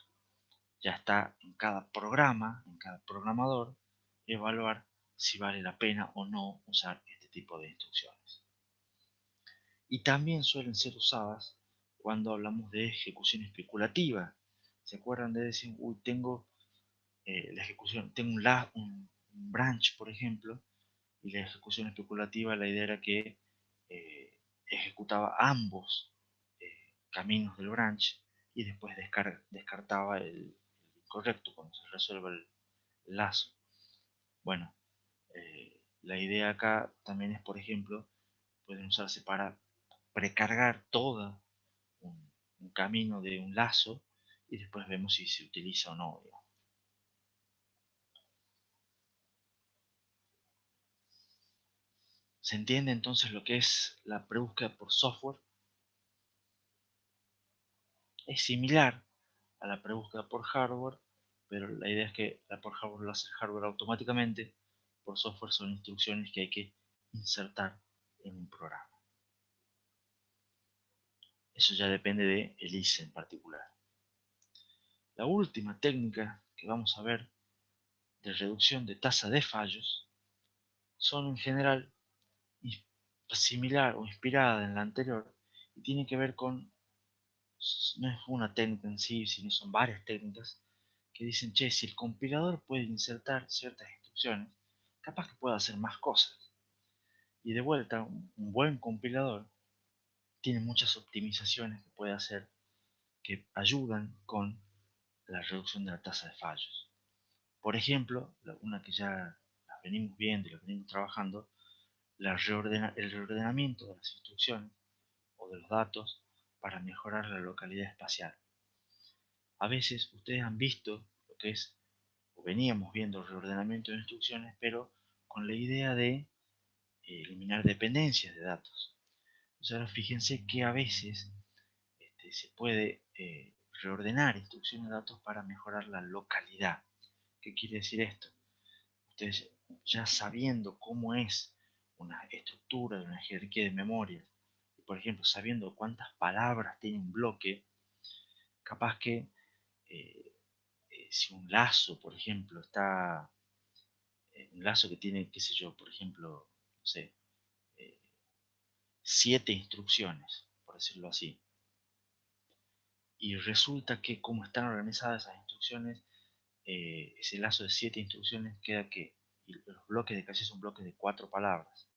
S1: Ya está en cada programa, en cada programador, evaluar si vale la pena o no usar este tipo de instrucciones. Y también suelen ser usadas cuando hablamos de ejecución especulativa. ¿Se acuerdan de decir, uy, tengo la ejecución, tengo un branch, por ejemplo, y la ejecución especulativa, la idea era que ejecutaba ambos caminos del branch y después descartaba el incorrecto cuando se resuelve el lazo. Bueno, la idea acá también es, por ejemplo, pueden usarse para precargar todo un camino de un lazo y después vemos si se utiliza o no, digamos. ¿Se entiende entonces lo que es la prebúsqueda por software? Es similar a la prebúsqueda por hardware, pero la idea es que la por hardware lo hace el hardware automáticamente, por software son instrucciones que hay que insertar en un programa. Eso ya depende de el ISE en particular. La última técnica que vamos a ver de reducción de tasa de fallos son en general similar o inspirada en la anterior y tiene que ver con, no es una técnica en sí, sino son varias técnicas que dicen, che, si el compilador puede insertar ciertas instrucciones, capaz que puede hacer más cosas. Y de vuelta, un buen compilador tiene muchas optimizaciones que puede hacer que ayudan con la reducción de la tasa de fallos. Por ejemplo, una que ya la venimos viendo y la venimos trabajando, el reordenamiento de las instrucciones o de los datos para mejorar la localidad espacial. A veces ustedes han visto lo que es, o veníamos viendo el reordenamiento de instrucciones, pero con la idea de eliminar dependencias de datos. Entonces ahora fíjense que a veces se puede reordenar instrucciones de datos para mejorar la localidad. ¿Qué quiere decir esto? Ustedes ya sabiendo cómo es una estructura de una jerarquía de memoria, y por ejemplo sabiendo cuántas palabras tiene un bloque, capaz que eh, si un lazo, por ejemplo, está, un lazo que tiene, qué sé yo, por ejemplo, no sé, eh, 7 instrucciones, por decirlo así, y resulta que como están organizadas esas instrucciones, ese lazo de 7 instrucciones queda que y los bloques de caché son bloques de 4 palabras.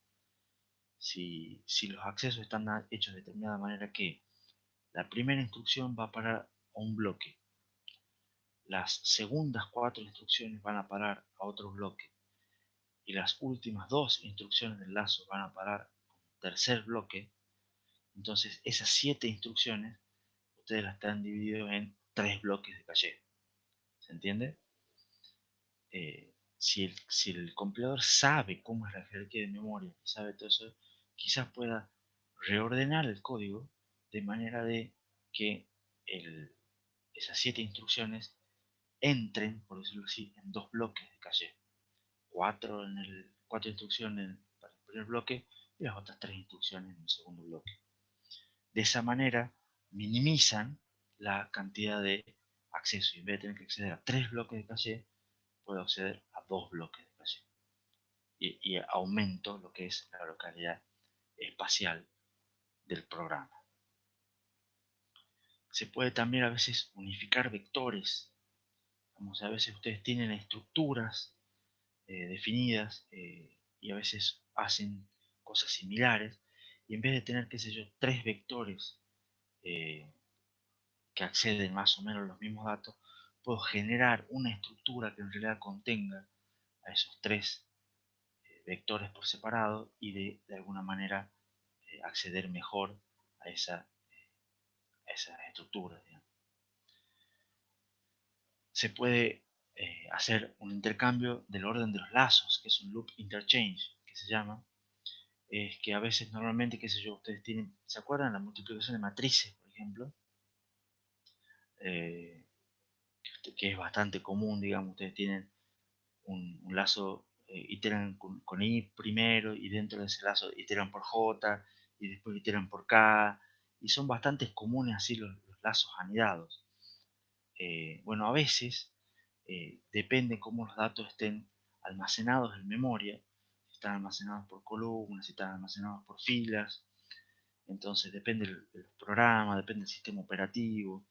S1: Si los accesos están hechos de determinada manera que la primera instrucción va a parar a un bloque, las segundas 4 instrucciones van a parar a otro bloque y las últimas 2 instrucciones del lazo van a parar a un tercer bloque, entonces esas 7 instrucciones ustedes las están divididas en 3 bloques de caché. ¿Se entiende? Si el compilador sabe cómo es la jerarquía de memoria y sabe todo eso, quizás pueda reordenar el código de manera de que esas 7 instrucciones entren, por decirlo así, en 2 bloques de caché. 4 instrucciones para el primer bloque y las otras 3 instrucciones en el segundo bloque. De esa manera minimizan la cantidad de acceso y en vez de tener que acceder a 3 bloques de caché, puedo acceder a 2 bloques de caché y aumento lo que es la localidad espacial del programa. Se puede también a veces unificar vectores. Como a veces ustedes tienen estructuras definidas y a veces hacen cosas similares y en vez de tener, qué sé yo, 3 vectores eh, que acceden más o menos a los mismos datos, puedo generar una estructura que en realidad contenga a esos 3 vectores por separado y de alguna manera acceder mejor a esa estructura, digamos. Se puede hacer un intercambio del orden de los lazos, que es un loop interchange, que se llama, es que a veces normalmente, qué sé yo, ustedes tienen, ¿se acuerdan la multiplicación de matrices, por ejemplo? Eh, que es bastante común, digamos, ustedes tienen un lazo, iteran con i primero y dentro de ese lazo iteran por j y después iteran por k y son bastante comunes así los lazos anidados. Bueno, a veces depende cómo los datos estén almacenados en memoria, si están almacenados por columnas, si están almacenados por filas, entonces depende del programa, depende del sistema operativo,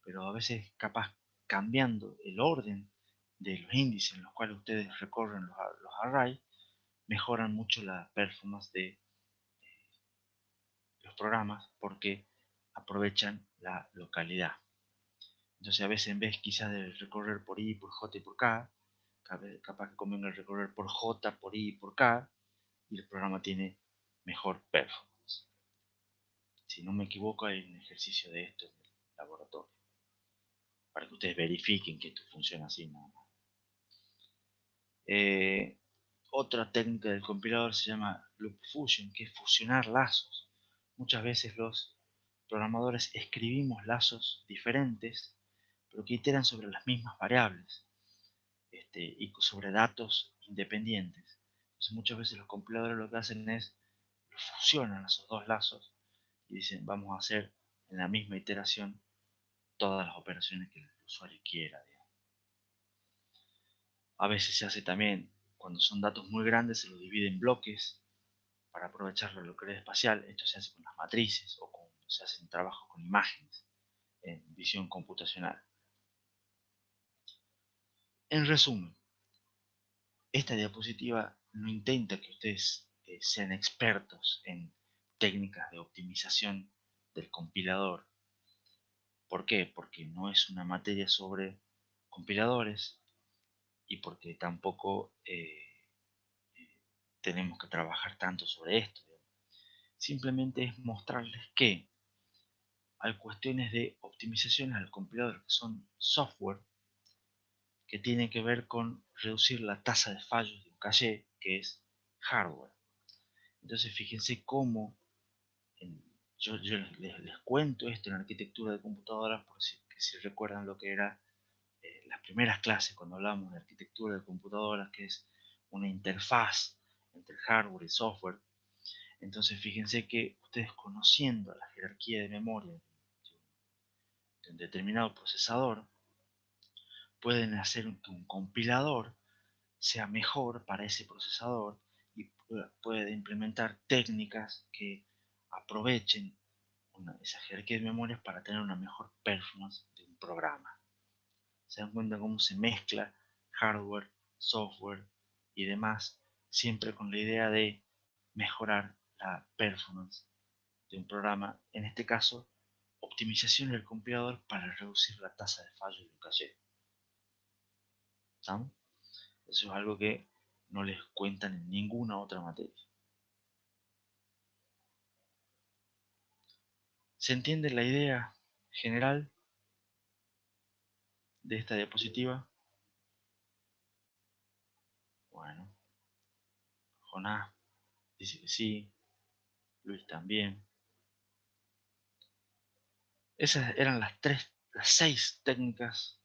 S1: pero a veces capaz cambiando el orden de los índices en los cuales ustedes recorren los arrays, mejoran mucho la performance de los programas porque aprovechan la localidad. Entonces a veces en vez quizás de recorrer por i, por j y por k, capaz que convenga recorrer por j, por i y por k, y el programa tiene mejor performance. Si no me equivoco, hay un ejercicio de esto en el laboratorio, para que ustedes verifiquen que esto funciona así, ¿no? Otra técnica del compilador se llama loop fusion, que es fusionar lazos. Muchas veces los programadores escribimos lazos diferentes, pero que iteran sobre las mismas variables y sobre datos independientes. Entonces muchas veces los compiladores lo que hacen es fusionan esos dos lazos y dicen vamos a hacer en la misma iteración todas las operaciones que el usuario quiera, digamos. A veces se hace también, cuando son datos muy grandes, se los divide en bloques para aprovechar la localidad espacial. Esto se hace con las matrices o cuando se hacen trabajos con imágenes en visión computacional. En resumen, esta diapositiva no intenta que ustedes sean expertos en técnicas de optimización del compilador. ¿Por qué? Porque no es una materia sobre compiladores y porque tampoco tenemos que trabajar tanto sobre esto. Simplemente es mostrarles que hay cuestiones de optimizaciones al compilador que son software que tienen que ver con reducir la tasa de fallos de un caché, que es hardware. Entonces fíjense cómo yo les cuento esto en arquitectura de computadoras, por si recuerdan lo que era las primeras clases cuando hablamos de arquitectura de computadoras, que es una interfaz entre hardware y software. Entonces fíjense que ustedes conociendo la jerarquía de memoria de un determinado procesador, pueden hacer que un compilador sea mejor para ese procesador y puede implementar técnicas que aprovechen esa jerarquía de memorias para tener una mejor performance de un programa. Se dan cuenta cómo se mezcla hardware, software y demás, siempre con la idea de mejorar la performance de un programa, en este caso, optimización del compilador para reducir la tasa de fallo de un caché. ¿Estamos? Eso es algo que no les cuentan en ninguna otra materia. ¿Se entiende la idea general de esta diapositiva? Bueno, Jonás dice que sí, Luis también. Esas eran las 6 técnicas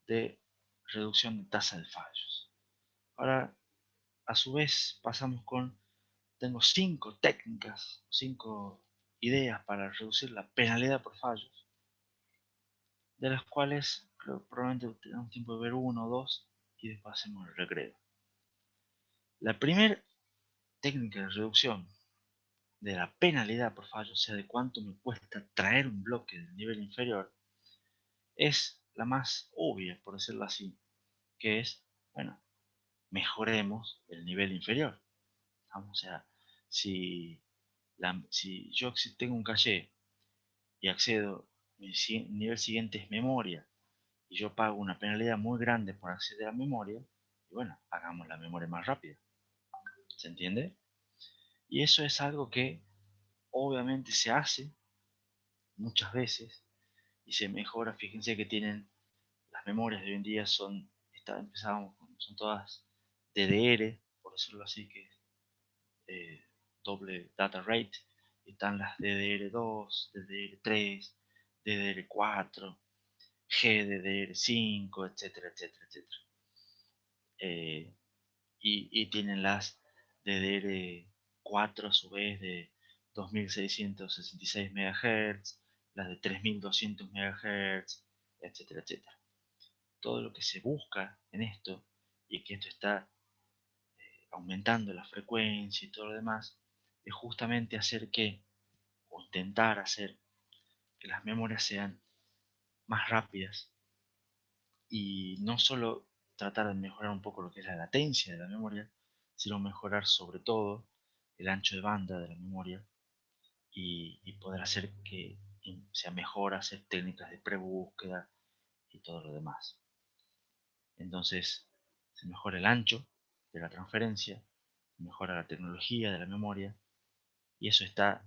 S1: de reducción de tasa de fallos. Ahora, a su vez, pasamos con, tengo 5 técnicas, 5 ideas para reducir la penalidad por fallos, de las cuales probablemente tenemos tiempo de ver uno o dos y después hacemos el recreo. La primera técnica de reducción de la penalidad por fallo, o sea, de cuánto me cuesta traer un bloque del nivel inferior, es la más obvia, por decirlo así, que es, bueno, mejoremos el nivel inferior. O sea, si, si yo tengo un caché y accedo, mi nivel siguiente es memoria, y yo pago una penalidad muy grande por acceder a memoria, y bueno, hagamos la memoria más rápida. ¿Se entiende? Y eso es algo que obviamente se hace muchas veces y se mejora. Fíjense que tienen las memorias de hoy en día son todas DDR, por decirlo así, que es doble data rate. Están las DDR2, DDR3, DDR4, GDDR5, etcétera, etcétera, etcétera. Y tienen las DDR4 a su vez de 2666 MHz, las de 3200 MHz, etcétera, etcétera. Todo lo que se busca en esto, y que esto está aumentando la frecuencia y todo lo demás, es justamente hacer que, o intentar hacer que las memorias sean más rápidas, y no solo tratar de mejorar un poco lo que es la latencia de la memoria, sino mejorar sobre todo el ancho de banda de la memoria, y poder hacer que sea mejor hacer técnicas de prebúsqueda y todo lo demás. Entonces se mejora el ancho de la transferencia, se mejora la tecnología de la memoria, y eso está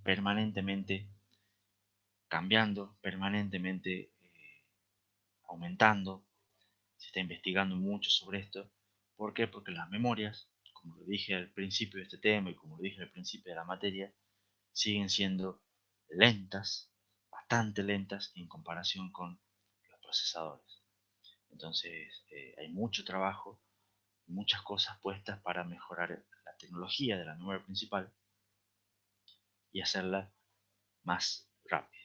S1: permanentemente cambiando, permanentemente aumentando. Se está investigando mucho sobre esto. ¿Por qué? Porque las memorias, como lo dije al principio de este tema y como lo dije al principio de la materia, siguen siendo lentas, bastante lentas en comparación con los procesadores. Entonces hay mucho trabajo, muchas cosas puestas para mejorar la tecnología de la memoria principal y hacerla más rápida.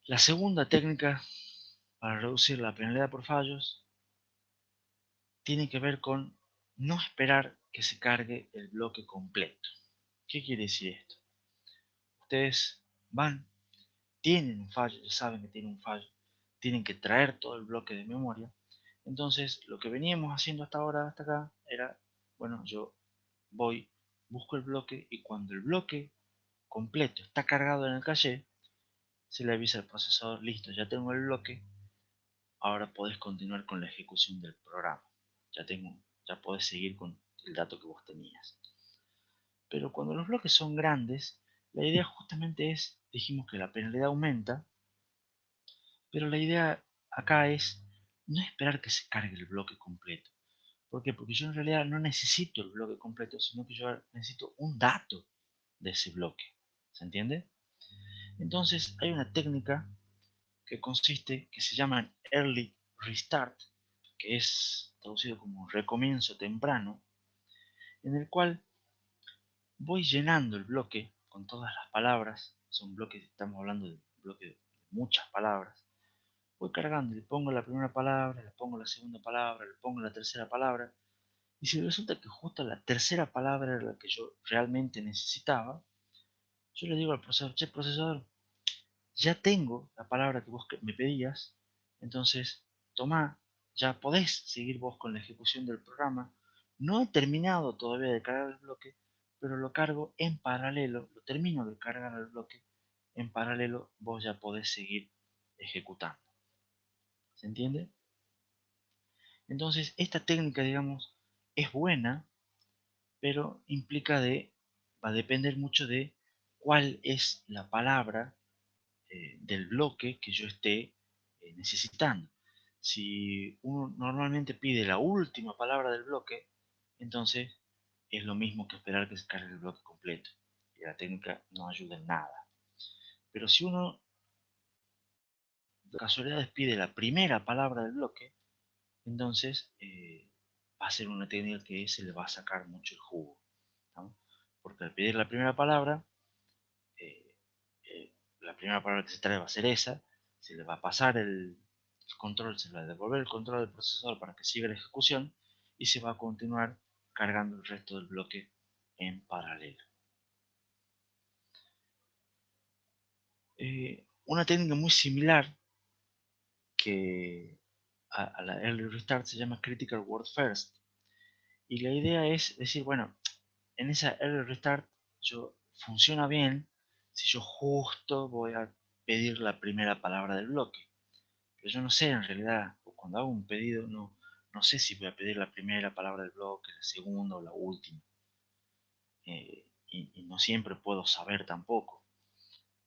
S1: La segunda técnica para reducir la penalidad por fallos tiene que ver con no esperar que se cargue el bloque completo. ¿Qué quiere decir esto? Ustedes van, tienen un fallo, ya saben que tienen un fallo, tienen que traer todo el bloque de memoria. Entonces, lo que veníamos haciendo hasta ahora, hasta acá, era, bueno, yo voy, busco el bloque, y cuando el bloque completo está cargado en el caché, se le avisa al procesador: listo, ya tengo el bloque, ahora podés continuar con la ejecución del programa. Ya podés seguir con el dato que vos tenías. Pero cuando los bloques son grandes, la idea justamente es, dijimos que la penalidad aumenta, pero la idea acá es no esperar que se cargue el bloque completo. ¿Por qué? Porque yo en realidad no necesito el bloque completo, sino que yo necesito un dato de ese bloque. ¿Se entiende? Entonces hay una técnica que se llama Early Restart, que es traducido como recomienzo temprano, en el cual voy llenando el bloque con todas las palabras. Son bloques, estamos hablando de bloques de muchas palabras. Voy cargando, le pongo la primera palabra, le pongo la segunda palabra, le pongo la tercera palabra. Y si resulta que justo la tercera palabra era la que yo realmente necesitaba, yo le digo al procesador: che, procesador, ya tengo la palabra que vos me pedías, entonces tomá, ya podés seguir vos con la ejecución del programa. No he terminado todavía de cargar el bloque, pero lo cargo en paralelo, lo termino de cargar el bloque, en paralelo vos ya podés seguir ejecutando. ¿Se entiende? Entonces esta técnica, digamos, es buena, pero va a depender mucho de cuál es la palabra del bloque que yo esté necesitando. Si uno normalmente pide la última palabra del bloque, entonces es lo mismo que esperar que se cargue el bloque completo, y la técnica no ayuda en nada. Pero si uno de casualidad pide la primera palabra del bloque, entonces va a ser una técnica que se le va a sacar mucho el jugo, ¿no? Porque al pedir la primera palabra, eh, la primera palabra que se trae va a ser esa, se le va a pasar el control, se le va a devolver el control del procesador para que siga la ejecución, y se va a continuar cargando el resto del bloque en paralelo. Una técnica muy similar que a la Early Restart se llama Critical Word First, y la idea es decir, bueno, en esa Early Restart yo funciona bien si yo justo voy a pedir la primera palabra del bloque. Pero yo no sé, en realidad, cuando hago un pedido, no sé si voy a pedir la primera palabra del bloque, la segunda o la última. Y no siempre puedo saber tampoco.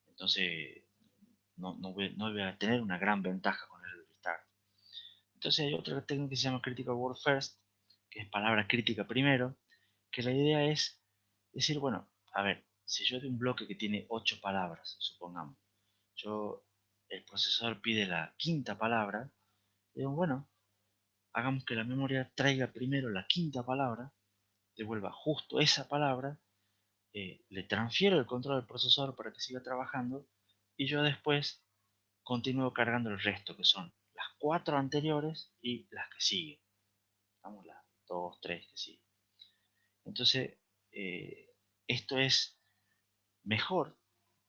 S1: Entonces, no voy a tener una gran ventaja con el restart. Entonces hay otra técnica que se llama Critical Word First, que es palabra crítica primero, que la idea es decir, bueno, a ver, si yo de un bloque que tiene 8 palabras, supongamos, yo, el procesador pide la quinta palabra, digo, bueno, hagamos que la memoria traiga primero la quinta palabra, devuelva justo esa palabra, le transfiero el control al procesador para que siga trabajando y yo después continúo cargando el resto, que son las 4 anteriores y las que siguen. Vamos, las 2, 3 que siguen. Entonces, eh, esto es mejor,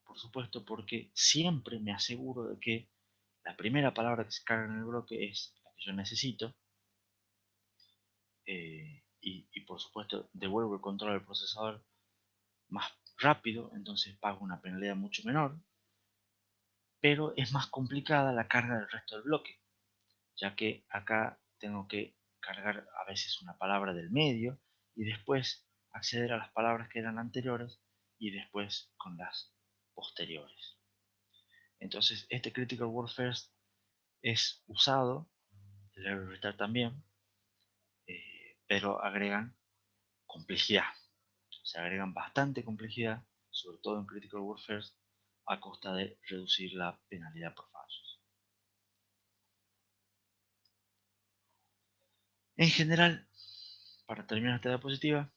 S1: por supuesto, porque siempre me aseguro de que la primera palabra que se carga en el bloque es la que yo necesito, y por supuesto devuelvo el control al procesador más rápido, entonces pago una penalidad mucho menor, pero es más complicada la carga del resto del bloque, ya que acá tengo que cargar a veces una palabra del medio y después acceder a las palabras que eran anteriores y después con las posteriores. Entonces este Critical Word First es usado, el Error Restart también, pero agregan complejidad. Se agregan bastante complejidad, sobre todo en Critical Word First, a costa de reducir la penalidad por fallos. En general, para terminar esta diapositiva,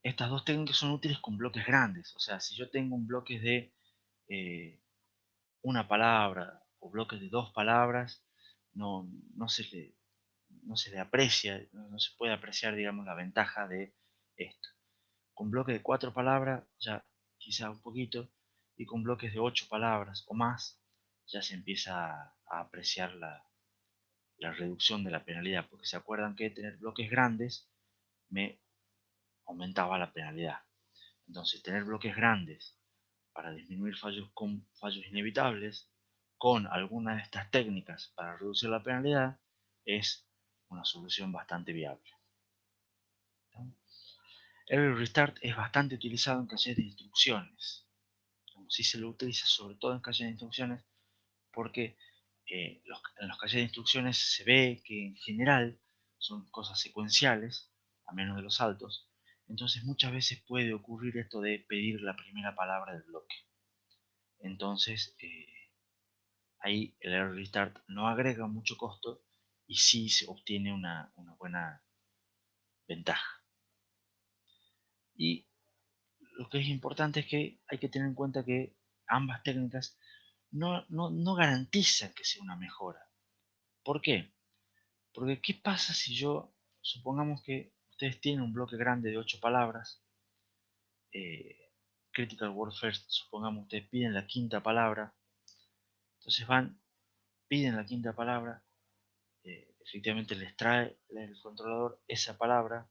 S1: estas dos técnicas son útiles con bloques grandes. O sea, si yo tengo un bloque de eh, una palabra o bloques de 2 palabras, no, no, se le, no se le aprecia, no se puede apreciar, digamos, la ventaja de esto. Con bloques de 4 palabras, ya quizá un poquito, y con bloques de 8 palabras o más, ya se empieza a apreciar la reducción de la penalidad, porque se acuerdan que tener bloques grandes me aumentaba la penalidad. Entonces, tener bloques grandes para disminuir fallos con fallos inevitables, con alguna de estas técnicas para reducir la penalidad, es una solución bastante viable. El restart es bastante utilizado en caches de instrucciones. Si se lo utiliza sobre todo en caches de instrucciones porque en los caches de instrucciones se ve que en general son cosas secuenciales, a menos de los saltos. Entonces muchas veces puede ocurrir esto de pedir la primera palabra del bloque. Entonces ahí el error restart no agrega mucho costo y sí se obtiene una buena ventaja. Y lo que es importante es que hay que tener en cuenta que ambas técnicas no garantizan que sea una mejora. ¿Por qué? Porque ¿qué pasa si yo, supongamos que ustedes tienen un bloque grande de 8 palabras, Critical Word First, supongamos ustedes piden la quinta palabra, entonces van, piden la quinta palabra, efectivamente les trae el controlador esa palabra,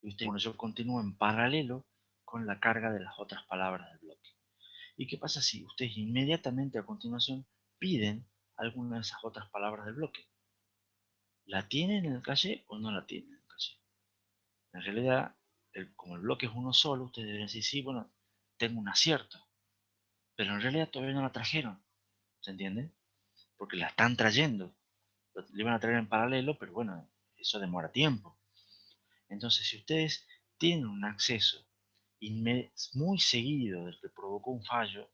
S1: y ustedes, bueno, yo continúo en paralelo con la carga de las otras palabras del bloque. ¿Y qué pasa si ustedes inmediatamente a continuación piden alguna de esas otras palabras del bloque? ¿La tienen en el caché o no la tienen en el caché? En realidad, como el bloque es uno solo, ustedes deben decir, sí, bueno, tengo un acierto, pero en realidad todavía no la trajeron, ¿se entiende? Porque la están trayendo, le van a traer en paralelo, pero bueno, eso demora tiempo. Entonces, si ustedes tienen un acceso muy seguido del que provocó un fallo,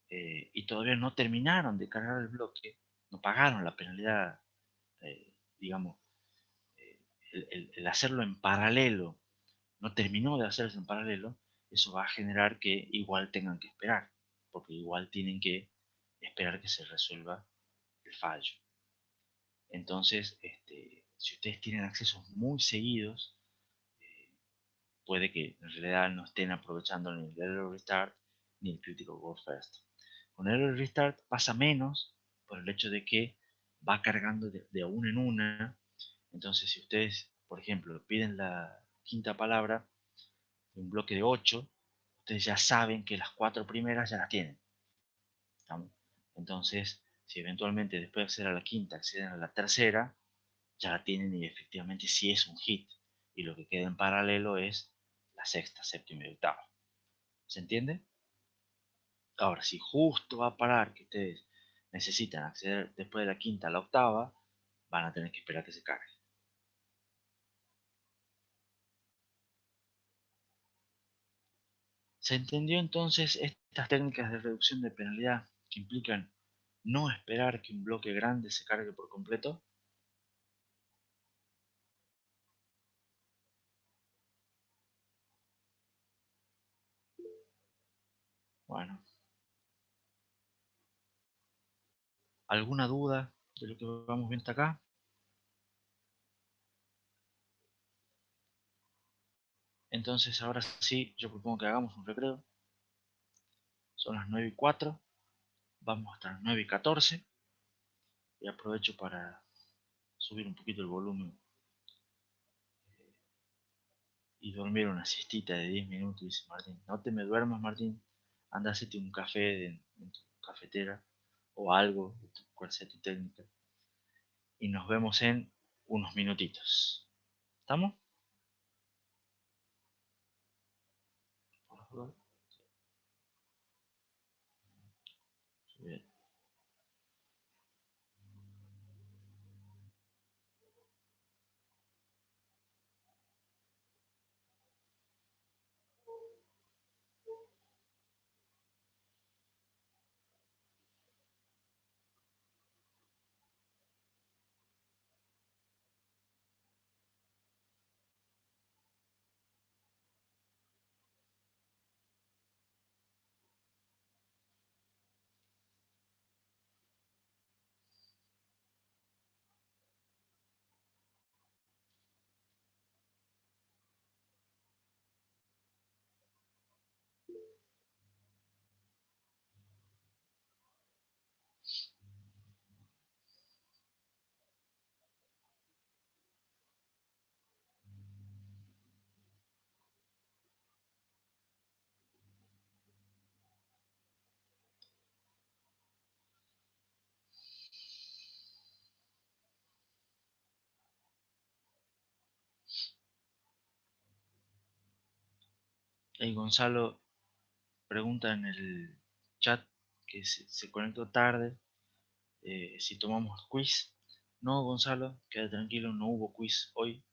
S1: y todavía no terminaron de cargar el bloque, no pagaron la penalidad, digamos, eh, el hacerlo en paralelo no terminó de hacerse en paralelo, eso va a generar que igual tengan que esperar, porque igual tienen que esperar que se resuelva el fallo. Entonces, si ustedes tienen accesos muy seguidos, eh, puede que en realidad no estén aprovechando ni el Error Restart ni el Critical Word First. Con el Error Restart pasa menos por el hecho de que va cargando de una en una. Entonces, si ustedes, por ejemplo, piden la quinta palabra de un bloque de 8, ustedes ya saben que las 4 primeras ya las tienen. ¿Estamos? Entonces, si eventualmente después de acceder a la quinta acceden a la tercera, ya la tienen y efectivamente sí es un hit. Y lo que queda en paralelo es la sexta, séptima y octava. ¿Se entiende? Ahora, si justo va a parar que ustedes necesitan acceder después de la quinta a la octava, van a tener que esperar que se cargue. ¿Se entendió entonces estas técnicas de reducción de penalidad que implican no esperar que un bloque grande se cargue por completo? Bueno, ¿alguna duda de lo que vamos viendo hasta acá? Entonces ahora sí, yo propongo que hagamos un recreo. Son las 9:04, vamos hasta las 9:14 y aprovecho para subir un poquito el volumen y dormir una siestita de 10 minutos, dice Martín. No te me duermas, Martín. Anda, hacete un café en tu cafetera o algo, cual sea tu técnica. Y nos vemos en unos minutitos. ¿Estamos? Bien. Gonzalo pregunta en el chat que se conectó tarde, si tomamos quiz. No, Gonzalo, queda tranquilo, no hubo quiz hoy.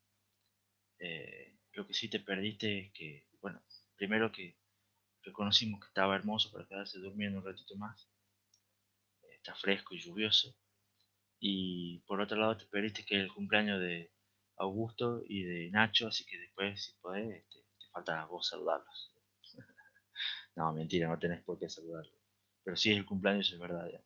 S1: Lo que sí te perdiste es que, bueno, primero que reconocimos que estaba hermoso para quedarse durmiendo un ratito más, está fresco y lluvioso. Y por otro lado te perdiste que es el cumpleaños de Augusto y de Nacho, así que después, si podés, te falta a vos saludarlos. No, mentira, no tenés por qué saludarlos. Pero sí es el cumpleaños, es verdad. Ya.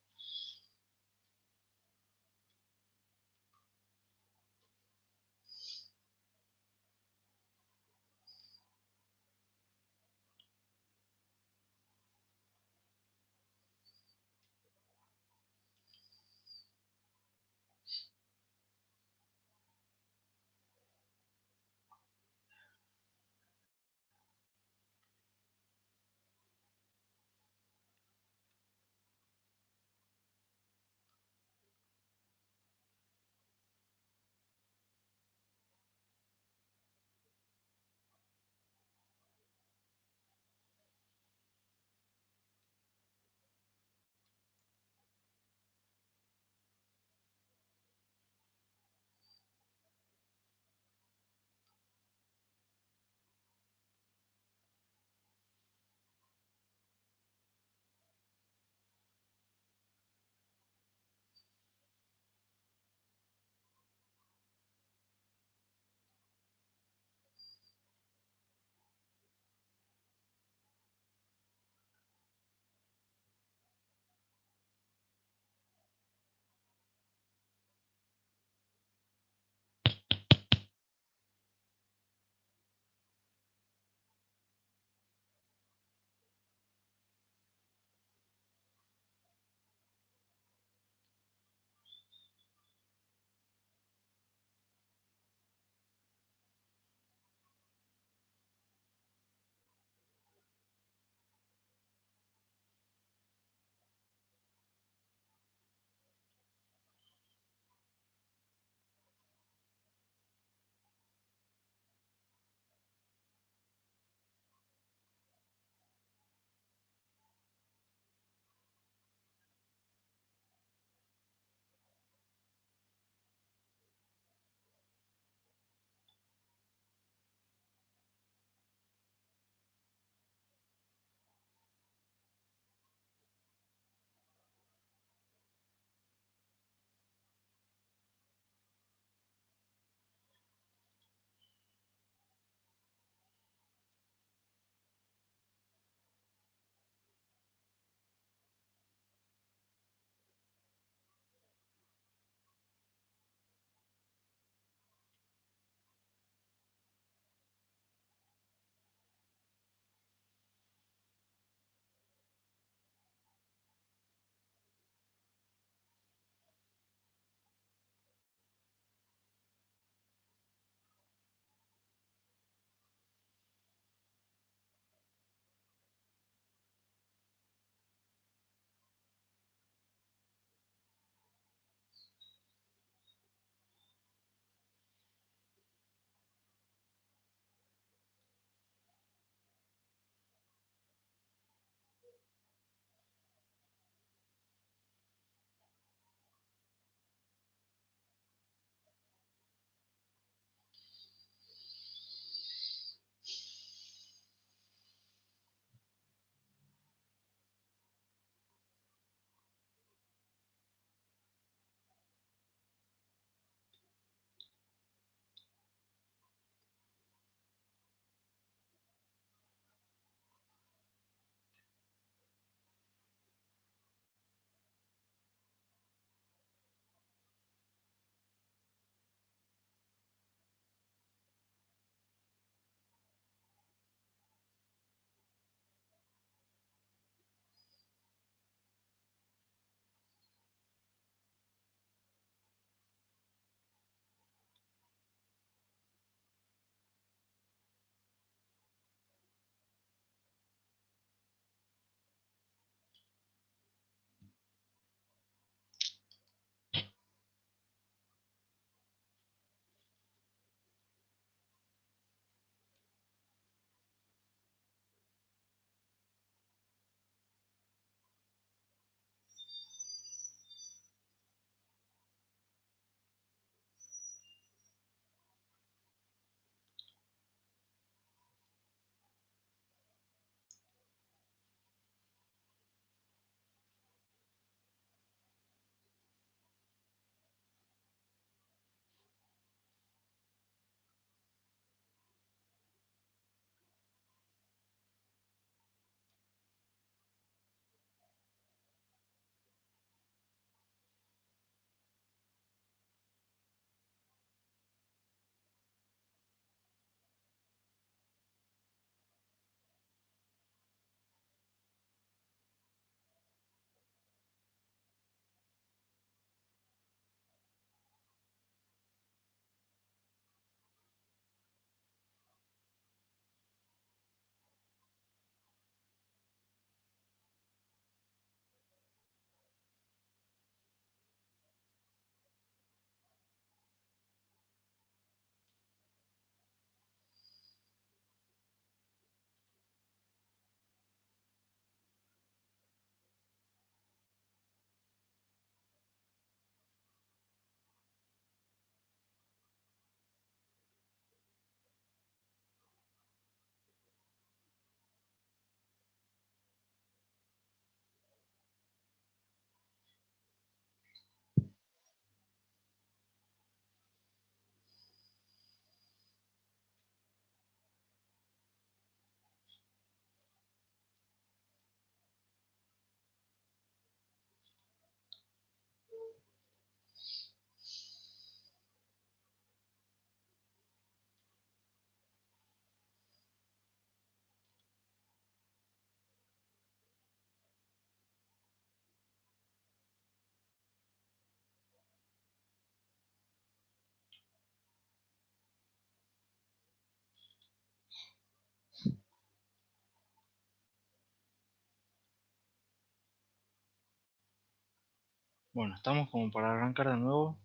S1: Bueno, estamos como para arrancar de nuevo.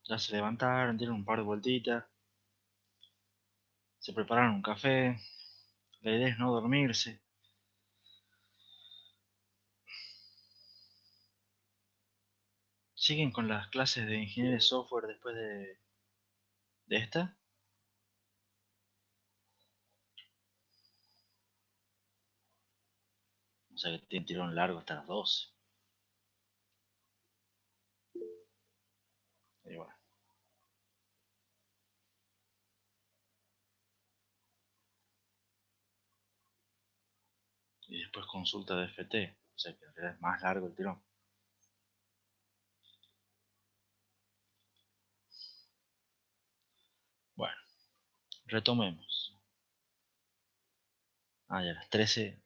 S1: Ya se levantaron, dieron un par de vueltitas, se prepararon un café. La idea es no dormirse. ¿Siguen con las clases de ingeniería de software después de esta? O sea que tienen tirón largo hasta las 12. Y bueno, y después consulta de FT. O sea que en realidad es más largo el tirón. Bueno, retomemos. Ah, ya, las 13.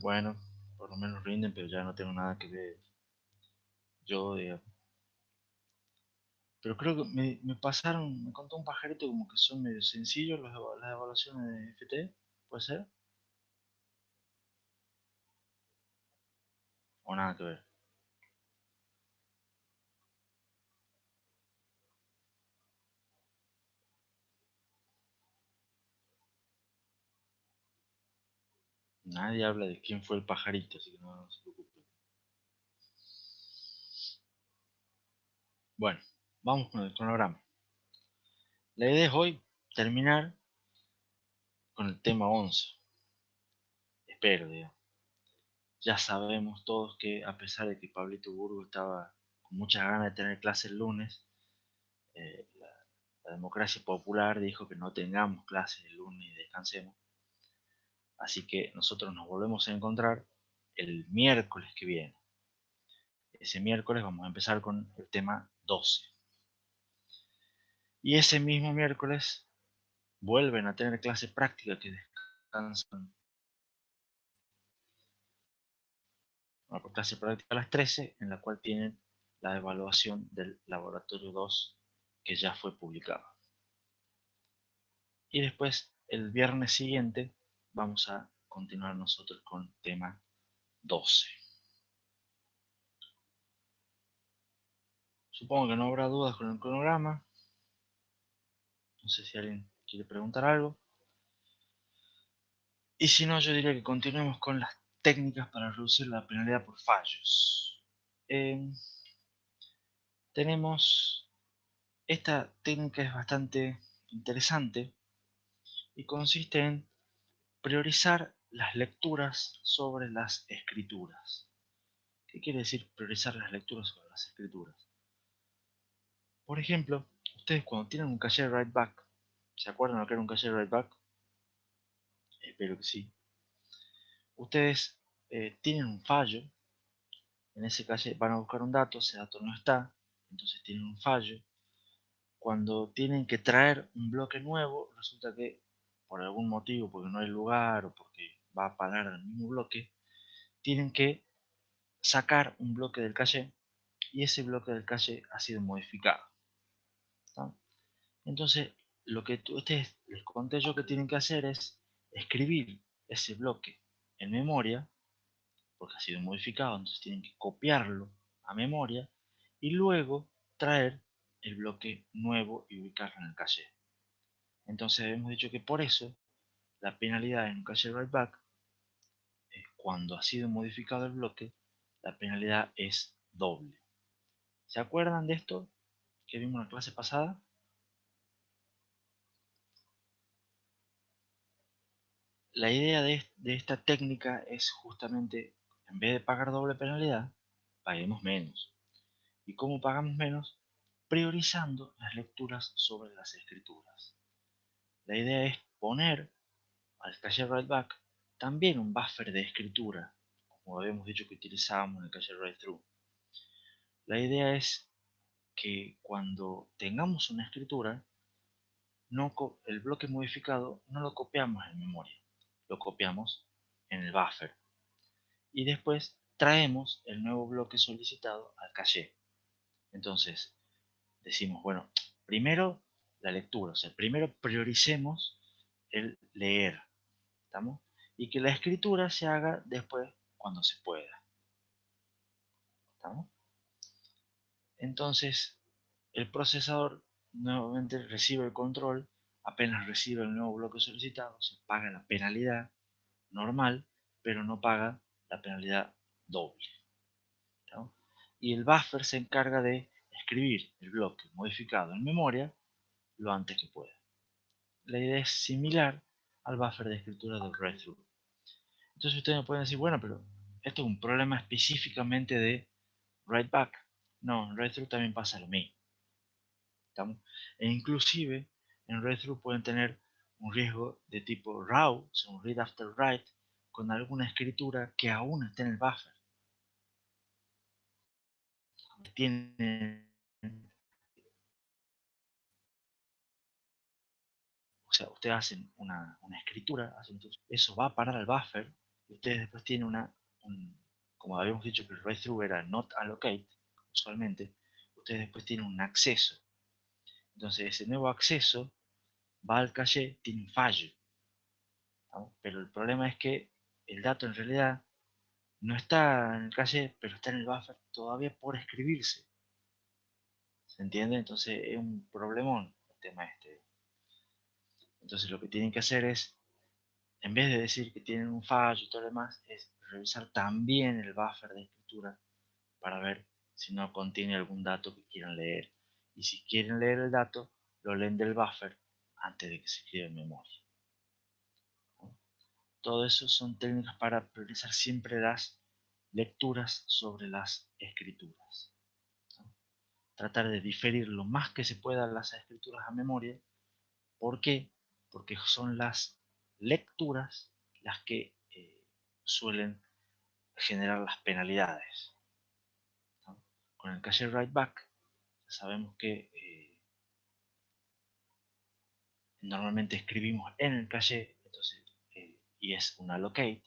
S1: Bueno, por lo menos rinden, pero ya no tengo nada que ver. Yo, digamos. Pero creo que me pasaron, me contó un pajarito como que son medio sencillos las evaluaciones de FT. ¿Puede ser? O nada que ver. Nadie habla de quién fue el pajarito, así que no se preocupe. Bueno, vamos con el cronograma. La idea es hoy terminar con el tema 11. Espero, digamos. Ya sabemos todos que a pesar de que Pablito Burgo estaba con muchas ganas de tener clase el lunes, la democracia popular dijo que no tengamos clases el lunes y descansemos. Así que nosotros nos volvemos a encontrar el miércoles que viene. Ese miércoles vamos a empezar con el tema 12. Y ese mismo miércoles vuelven a tener clase práctica que descansan. Una clase práctica a las 13, en la cual tienen la evaluación del laboratorio 2 que ya fue publicado. Y después, el viernes siguiente, vamos a continuar nosotros con tema 12. Supongo que no habrá dudas con el cronograma. No sé si alguien quiere preguntar algo. Y si no, yo diría que continuemos con las técnicas para reducir la penalidad por fallos. Eh, tenemos, esta técnica es bastante interesante y consiste en priorizar las lecturas sobre las escrituras. ¿Qué quiere decir priorizar las lecturas sobre las escrituras? Por ejemplo, ustedes cuando tienen un cache write back, ¿se acuerdan lo que era un cache write back? Espero que sí. Ustedes tienen un fallo, en ese cache van a buscar un dato, ese dato no está, entonces tienen un fallo. Cuando tienen que traer un bloque nuevo, resulta que por algún motivo, porque no hay lugar o porque va a parar el mismo bloque, tienen que sacar un bloque del cache y ese bloque del cache ha sido modificado. ¿Está? Entonces, lo que ustedes les conté yo que tienen que hacer es escribir ese bloque en memoria, porque ha sido modificado, entonces tienen que copiarlo a memoria y luego traer el bloque nuevo y ubicarlo en el cache. Entonces hemos dicho que por eso la penalidad en un cache write back, cuando ha sido modificado el bloque, la penalidad es doble. ¿Se acuerdan de esto que vimos en la clase pasada? La idea de esta técnica es justamente, en vez de pagar doble penalidad, paguemos menos. ¿Y cómo pagamos menos? Priorizando las lecturas sobre las escrituras. La idea es poner al cache write back también un buffer de escritura, como habíamos dicho que utilizábamos en el cache write through. La idea es que cuando tengamos una escritura, no el bloque modificado no lo copiamos en memoria, lo copiamos en el buffer y después traemos el nuevo bloque solicitado al caché. Entonces decimos, bueno, primero la lectura, o sea, primero prioricemos el leer ¿Estamos? Y que la escritura se haga después cuando se pueda. ¿Estamos? Entonces, el procesador nuevamente recibe el control, apenas recibe el nuevo bloque solicitado, se paga la penalidad normal, pero no paga la penalidad doble. ¿No? Y el buffer se encarga de escribir el bloque modificado en memoria lo antes que pueda. La idea es similar al buffer de escritura del write-through. Entonces ustedes me pueden decir, bueno, pero esto es un problema específicamente de write-back. No, en write-through también pasa lo mismo. ¿Estamos? E inclusive en write-through pueden tener un riesgo de tipo RAW, o sea, un read after write, con alguna escritura que aún está en el buffer. Tienen, o sea, ustedes hacen una escritura, eso va a parar al buffer y ustedes después tienen como habíamos dicho que el write-through era not allocate, usualmente, ustedes después tienen un acceso. Entonces ese nuevo acceso va al caché, tiene un fallo, ¿no? Pero el problema es que el dato en realidad no está en el caché, pero está en el buffer todavía por escribirse. ¿Se entiende? Entonces es un problemón el tema este. Entonces lo que tienen que hacer es, en vez de decir que tienen un fallo y todo lo demás, es revisar también el buffer de escritura para ver si no contiene algún dato que quieran leer. Y si quieren leer el dato, lo leen del buffer antes de que se escriba en memoria, ¿no? Todo eso son técnicas para priorizar siempre las lecturas sobre las escrituras, ¿no? Tratar de diferir lo más que se pueda las escrituras a memoria. ¿Por qué? Porque son las lecturas las que suelen generar las penalidades, ¿no? Con el cache write back sabemos que normalmente escribimos en el cache, entonces, y es un allocate,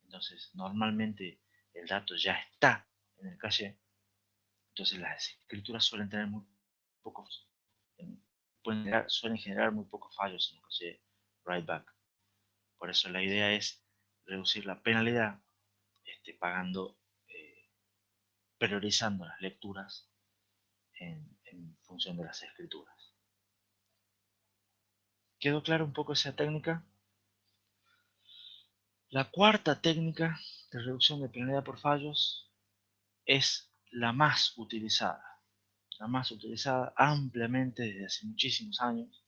S1: entonces normalmente el dato ya está en el cache, entonces las escrituras suelen tener muy pocos, suelen generar muy pocos fallos en el cache write back. Por eso la idea es reducir la penalidad pagando, eh, priorizando las lecturas en función de las escrituras. ¿Quedó claro un poco esa técnica? La cuarta técnica de reducción de penalidad por fallos es la más utilizada ampliamente desde hace muchísimos años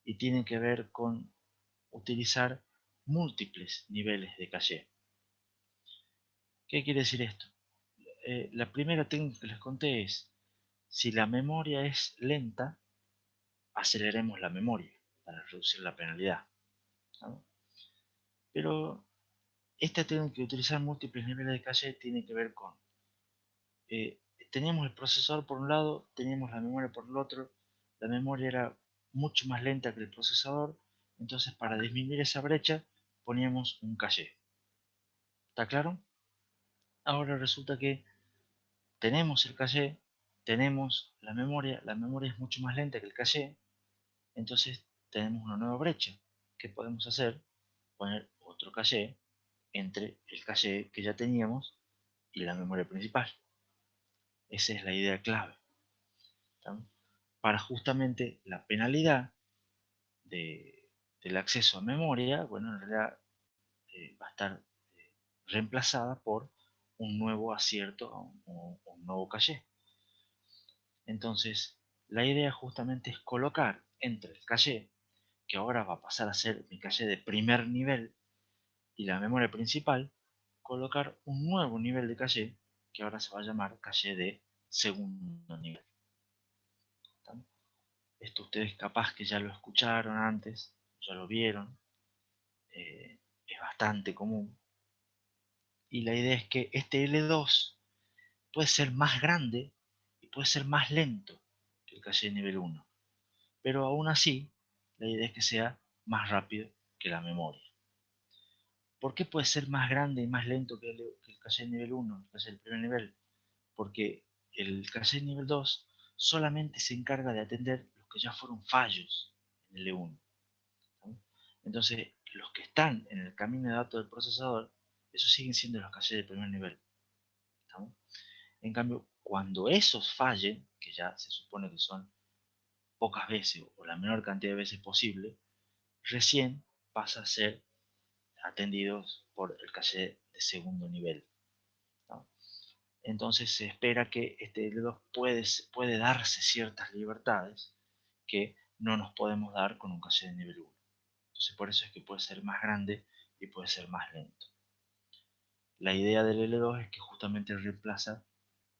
S1: y tiene que ver con utilizar múltiples niveles de caché. ¿Qué quiere decir esto? La primera técnica que les conté es, si la memoria es lenta, aceleremos la memoria para reducir la penalidad, ¿no? Pero esta técnica de utilizar múltiples niveles de caché tiene que ver con, eh, teníamos el procesador por un lado, teníamos la memoria por el otro, la memoria era mucho más lenta que el procesador, entonces para disminuir esa brecha poníamos un caché. ¿Está claro? Ahora resulta que tenemos el caché, tenemos la memoria es mucho más lenta que el caché, entonces tenemos una nueva brecha. ¿Qué podemos hacer? Poner otro caché entre el caché que ya teníamos y la memoria principal. Esa es la idea clave, ¿tá? Para justamente la penalidad del acceso a memoria, bueno, en realidad va a estar reemplazada por un nuevo acierto o un nuevo caché. Entonces, la idea justamente es colocar entre el caché, que ahora va a pasar a ser mi caché de primer nivel, y la memoria principal, colocar un nuevo nivel de caché que ahora se va a llamar caché de segundo nivel. ¿Tá? Esto ustedes capaz que ya lo escucharon antes, ya lo vieron, es bastante común. Y la idea es que este L2 puede ser más grande y puede ser más lento que el caché de nivel 1. Pero aún así, la idea es que sea más rápido que la memoria. ¿Por qué puede ser más grande y más lento que el caché de nivel 1, el caché del primer nivel? Porque el caché nivel 2 solamente se encarga de atender los que ya fueron fallos en el E1, ¿no? Entonces, los que están en el camino de datos del procesador, esos siguen siendo los cachés de primer nivel. ¿Estamos? En cambio, cuando esos fallen, que ya se supone que son pocas veces o la menor cantidad de veces posible, recién pasa a ser atendidos por el caché de segundo nivel, ¿no? Entonces se espera que este L2 puede darse ciertas libertades que no nos podemos dar con un caché de nivel 1. Entonces por eso es que puede ser más grande y puede ser más lento. La idea del L2 es que justamente reemplaza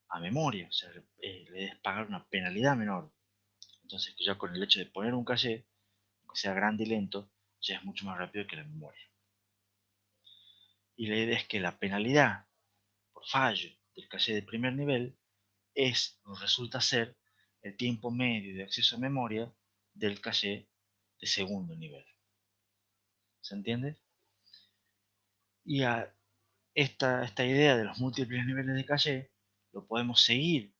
S1: a memoria, o sea, le des pagar una penalidad menor. Entonces ya con el hecho de poner un caché, aunque sea grande y lento, ya es mucho más rápido que la memoria. Y la idea es que la penalidad por fallo del caché de primer nivel resulta ser el tiempo medio de acceso a memoria del caché de segundo nivel. ¿Se entiende? Y a esta idea de los múltiples niveles de caché lo podemos seguir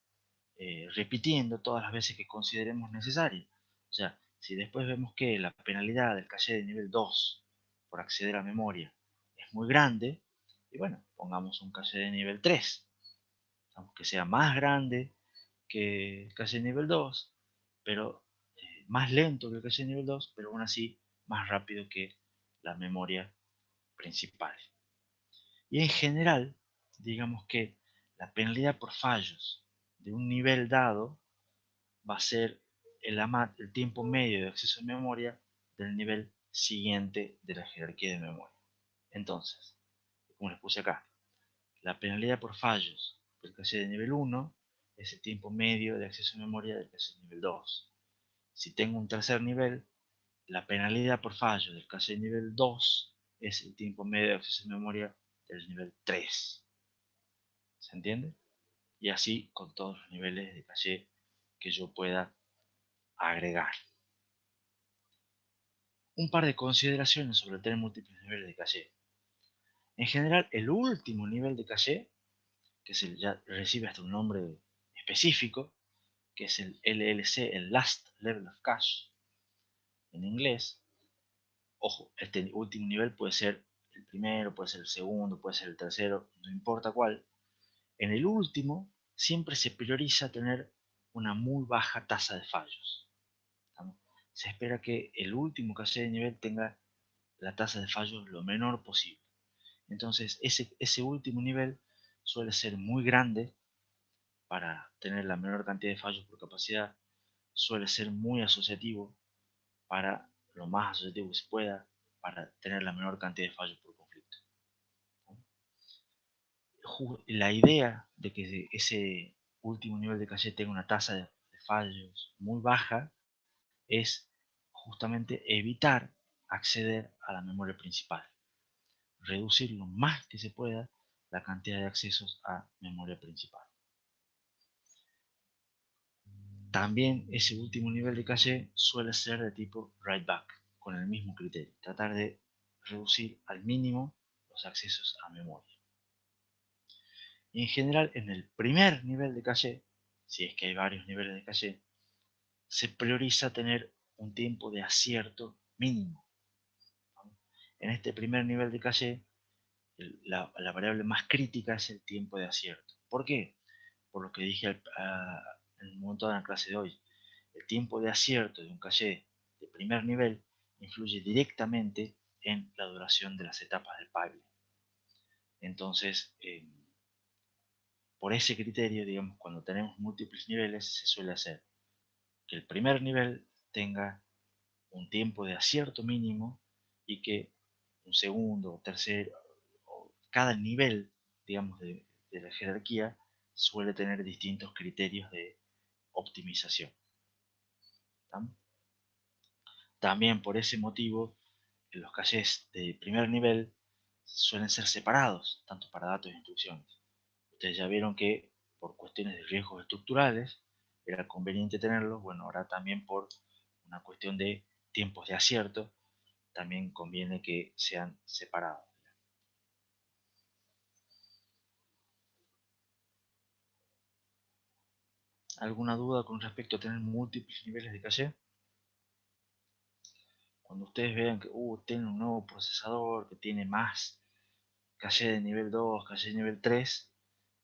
S1: repitiendo todas las veces que consideremos necesario. O sea, si después vemos que la penalidad del caché de nivel 2 por acceder a memoria es muy grande, y bueno, pongamos un caché de nivel 3, aunque sea más grande que el caché de nivel 2, pero más lento que el caché de nivel 2, pero aún así más rápido que la memoria principal. Y en general, digamos que la penalidad por fallos de un nivel dado va a ser el tiempo medio de acceso a memoria del nivel siguiente de la jerarquía de memoria. Entonces, como les puse acá, la penalidad por fallos del caché de nivel 1 es el tiempo medio de acceso a memoria del caché de nivel 2. Si tengo un tercer nivel, la penalidad por fallo del caché de nivel 2 es el tiempo medio de acceso a memoria del nivel 3. ¿Se entiende? Y así con todos los niveles de caché que yo pueda agregar. Un par de consideraciones sobre tener múltiples niveles de caché. En general, el último nivel de caché, que ya recibe hasta un nombre específico, que es el LLC, el Last Level of Cache en inglés. Ojo, este último nivel puede ser el primero, puede ser el segundo, puede ser el tercero, no importa cuál. En el último siempre se prioriza tener una muy baja tasa de fallos. Se espera que el último caché de nivel tenga la tasa de fallos lo menor posible. Entonces ese último nivel suele ser muy grande para tener la menor cantidad de fallos por capacidad, suele ser muy asociativo para lo más asociativo que se pueda, para tener la menor cantidad de fallos por conflicto. La idea de que ese último nivel de caché tenga una tasa de fallos muy baja es justamente evitar acceder a la memoria principal, reducir lo más que se pueda la cantidad de accesos a memoria principal. También ese último nivel de caché suele ser de tipo write back, con el mismo criterio, tratar de reducir al mínimo los accesos a memoria. Y en general, en el primer nivel de caché, si es que hay varios niveles de caché, se prioriza tener un tiempo de acierto mínimo. En este primer nivel de caché, la variable más crítica es el tiempo de acierto. ¿Por qué? Por lo que dije en el momento de la clase de hoy. El tiempo de acierto de un caché de primer nivel influye directamente en la duración de las etapas del pipeline. Entonces, por ese criterio, digamos, cuando tenemos múltiples niveles, se suele hacer que el primer nivel tenga un tiempo de acierto mínimo y que un segundo o tercero, o cada nivel, digamos, de la jerarquía suele tener distintos criterios de optimización. ¿Tam? También por ese motivo, los cachés de primer nivel suelen ser separados, tanto para datos e instrucciones. Ustedes ya vieron que por cuestiones de riesgos estructurales era conveniente tenerlos, bueno, ahora también por una cuestión de tiempos de acierto, también conviene que sean separados. ¿Alguna duda con respecto a tener múltiples niveles de caché? cuando ustedes vean que tiene un nuevo procesador que tiene más caché de nivel 2, caché de nivel 3,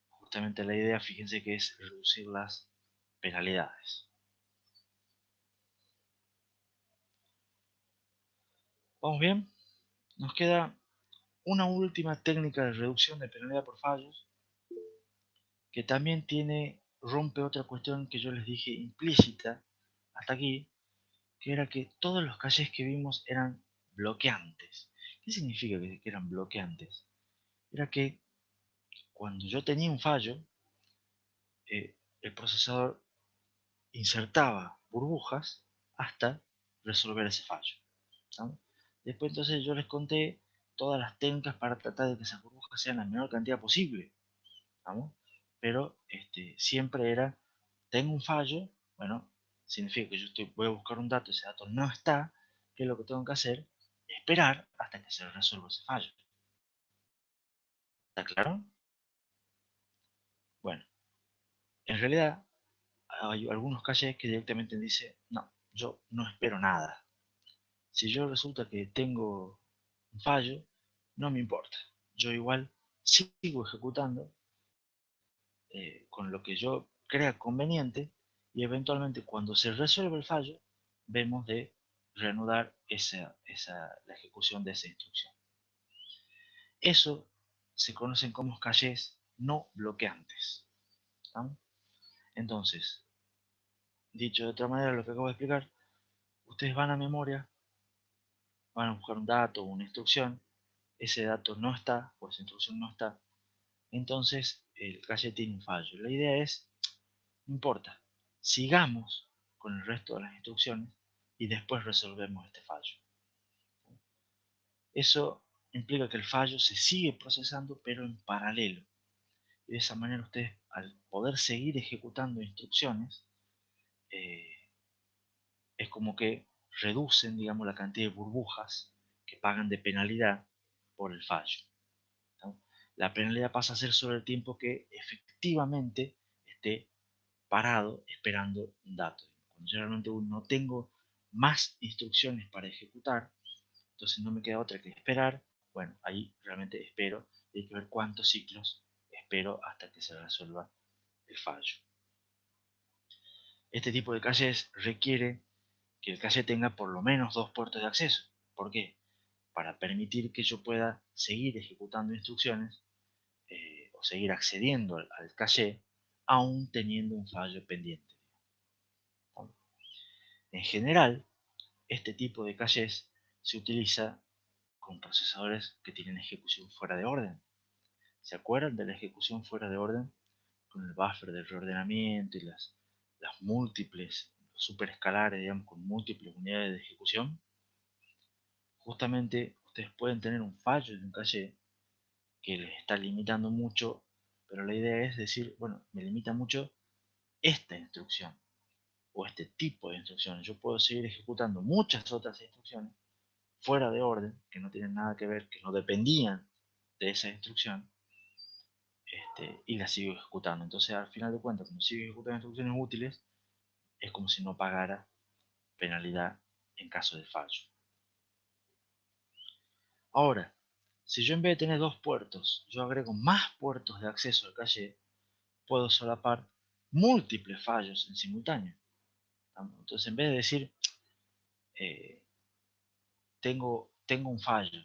S1: justamente la idea, fíjense que es reducir las penalidades. ¿Vamos bien? Nos queda una última técnica de reducción de penalidad por fallos, que también rompe otra cuestión que yo les dije implícita hasta aquí, que era que todos los cachés que vimos eran bloqueantes. ¿Qué significa que eran bloqueantes? Era que cuando yo tenía un fallo, el procesador insertaba burbujas hasta resolver ese fallo, ¿no? Después entonces yo les conté todas las técnicas para tratar de que esas burbujas sean la menor cantidad posible, ¿no? Pero siempre era, tengo un fallo, bueno, significa que voy a buscar un dato, ese dato no está, ¿qué es lo que tengo que hacer? Esperar hasta que se resuelva ese fallo. ¿Está claro? Bueno, en realidad hay algunos caches que directamente dicen, no, yo no espero nada. Si yo resulta que tengo un fallo, no me importa. Yo igual sigo ejecutando con lo que yo crea conveniente y eventualmente cuando se resuelve el fallo, vemos de reanudar la ejecución de esa instrucción. Eso se conocen como caches no bloqueantes, ¿no? Entonces, dicho de otra manera, lo que acabo de explicar, ustedes van a memoria, van a buscar un dato o una instrucción, ese dato no está, o esa instrucción no está, entonces el cache tiene un fallo. La idea es, no importa, sigamos con el resto de las instrucciones y después resolvemos este fallo. Eso implica que el fallo se sigue procesando pero en paralelo. Y de esa manera ustedes, al poder seguir ejecutando instrucciones, eh, es como que reducen, digamos, la cantidad de burbujas que pagan de penalidad por el fallo, ¿no? La penalidad pasa a ser sobre el tiempo que efectivamente esté parado esperando un dato. Cuando yo realmente no tengo más instrucciones para ejecutar, entonces no me queda otra que esperar. Bueno, ahí realmente espero y hay que ver cuántos ciclos espero hasta que se resuelva el fallo. Este tipo de caches requiere que el cache tenga por lo menos dos puertos de acceso. ¿Por qué? Para permitir que yo pueda seguir ejecutando instrucciones o seguir accediendo al caché aún teniendo un fallo pendiente. En general, este tipo de caches se utiliza con procesadores que tienen ejecución fuera de orden. ¿Se acuerdan de la ejecución fuera de orden? Con el buffer de reordenamiento y las múltiples, los superescalares, digamos, con múltiples unidades de ejecución. Justamente ustedes pueden tener un fallo de un caché que les está limitando mucho, pero la idea es decir, bueno, me limita mucho esta instrucción o este tipo de instrucciones. Yo puedo seguir ejecutando muchas otras instrucciones fuera de orden, que no tienen nada que ver, que no dependían de esa instrucción, y las sigo ejecutando. Entonces, al final de cuentas, como sigo ejecutando instrucciones útiles, es como si no pagara penalidad en caso de fallo. Ahora, si yo en vez de tener dos puertos, yo agrego más puertos de acceso al caché, puedo solapar múltiples fallos en simultáneo. Entonces, en vez de decir, eh, tengo un fallo,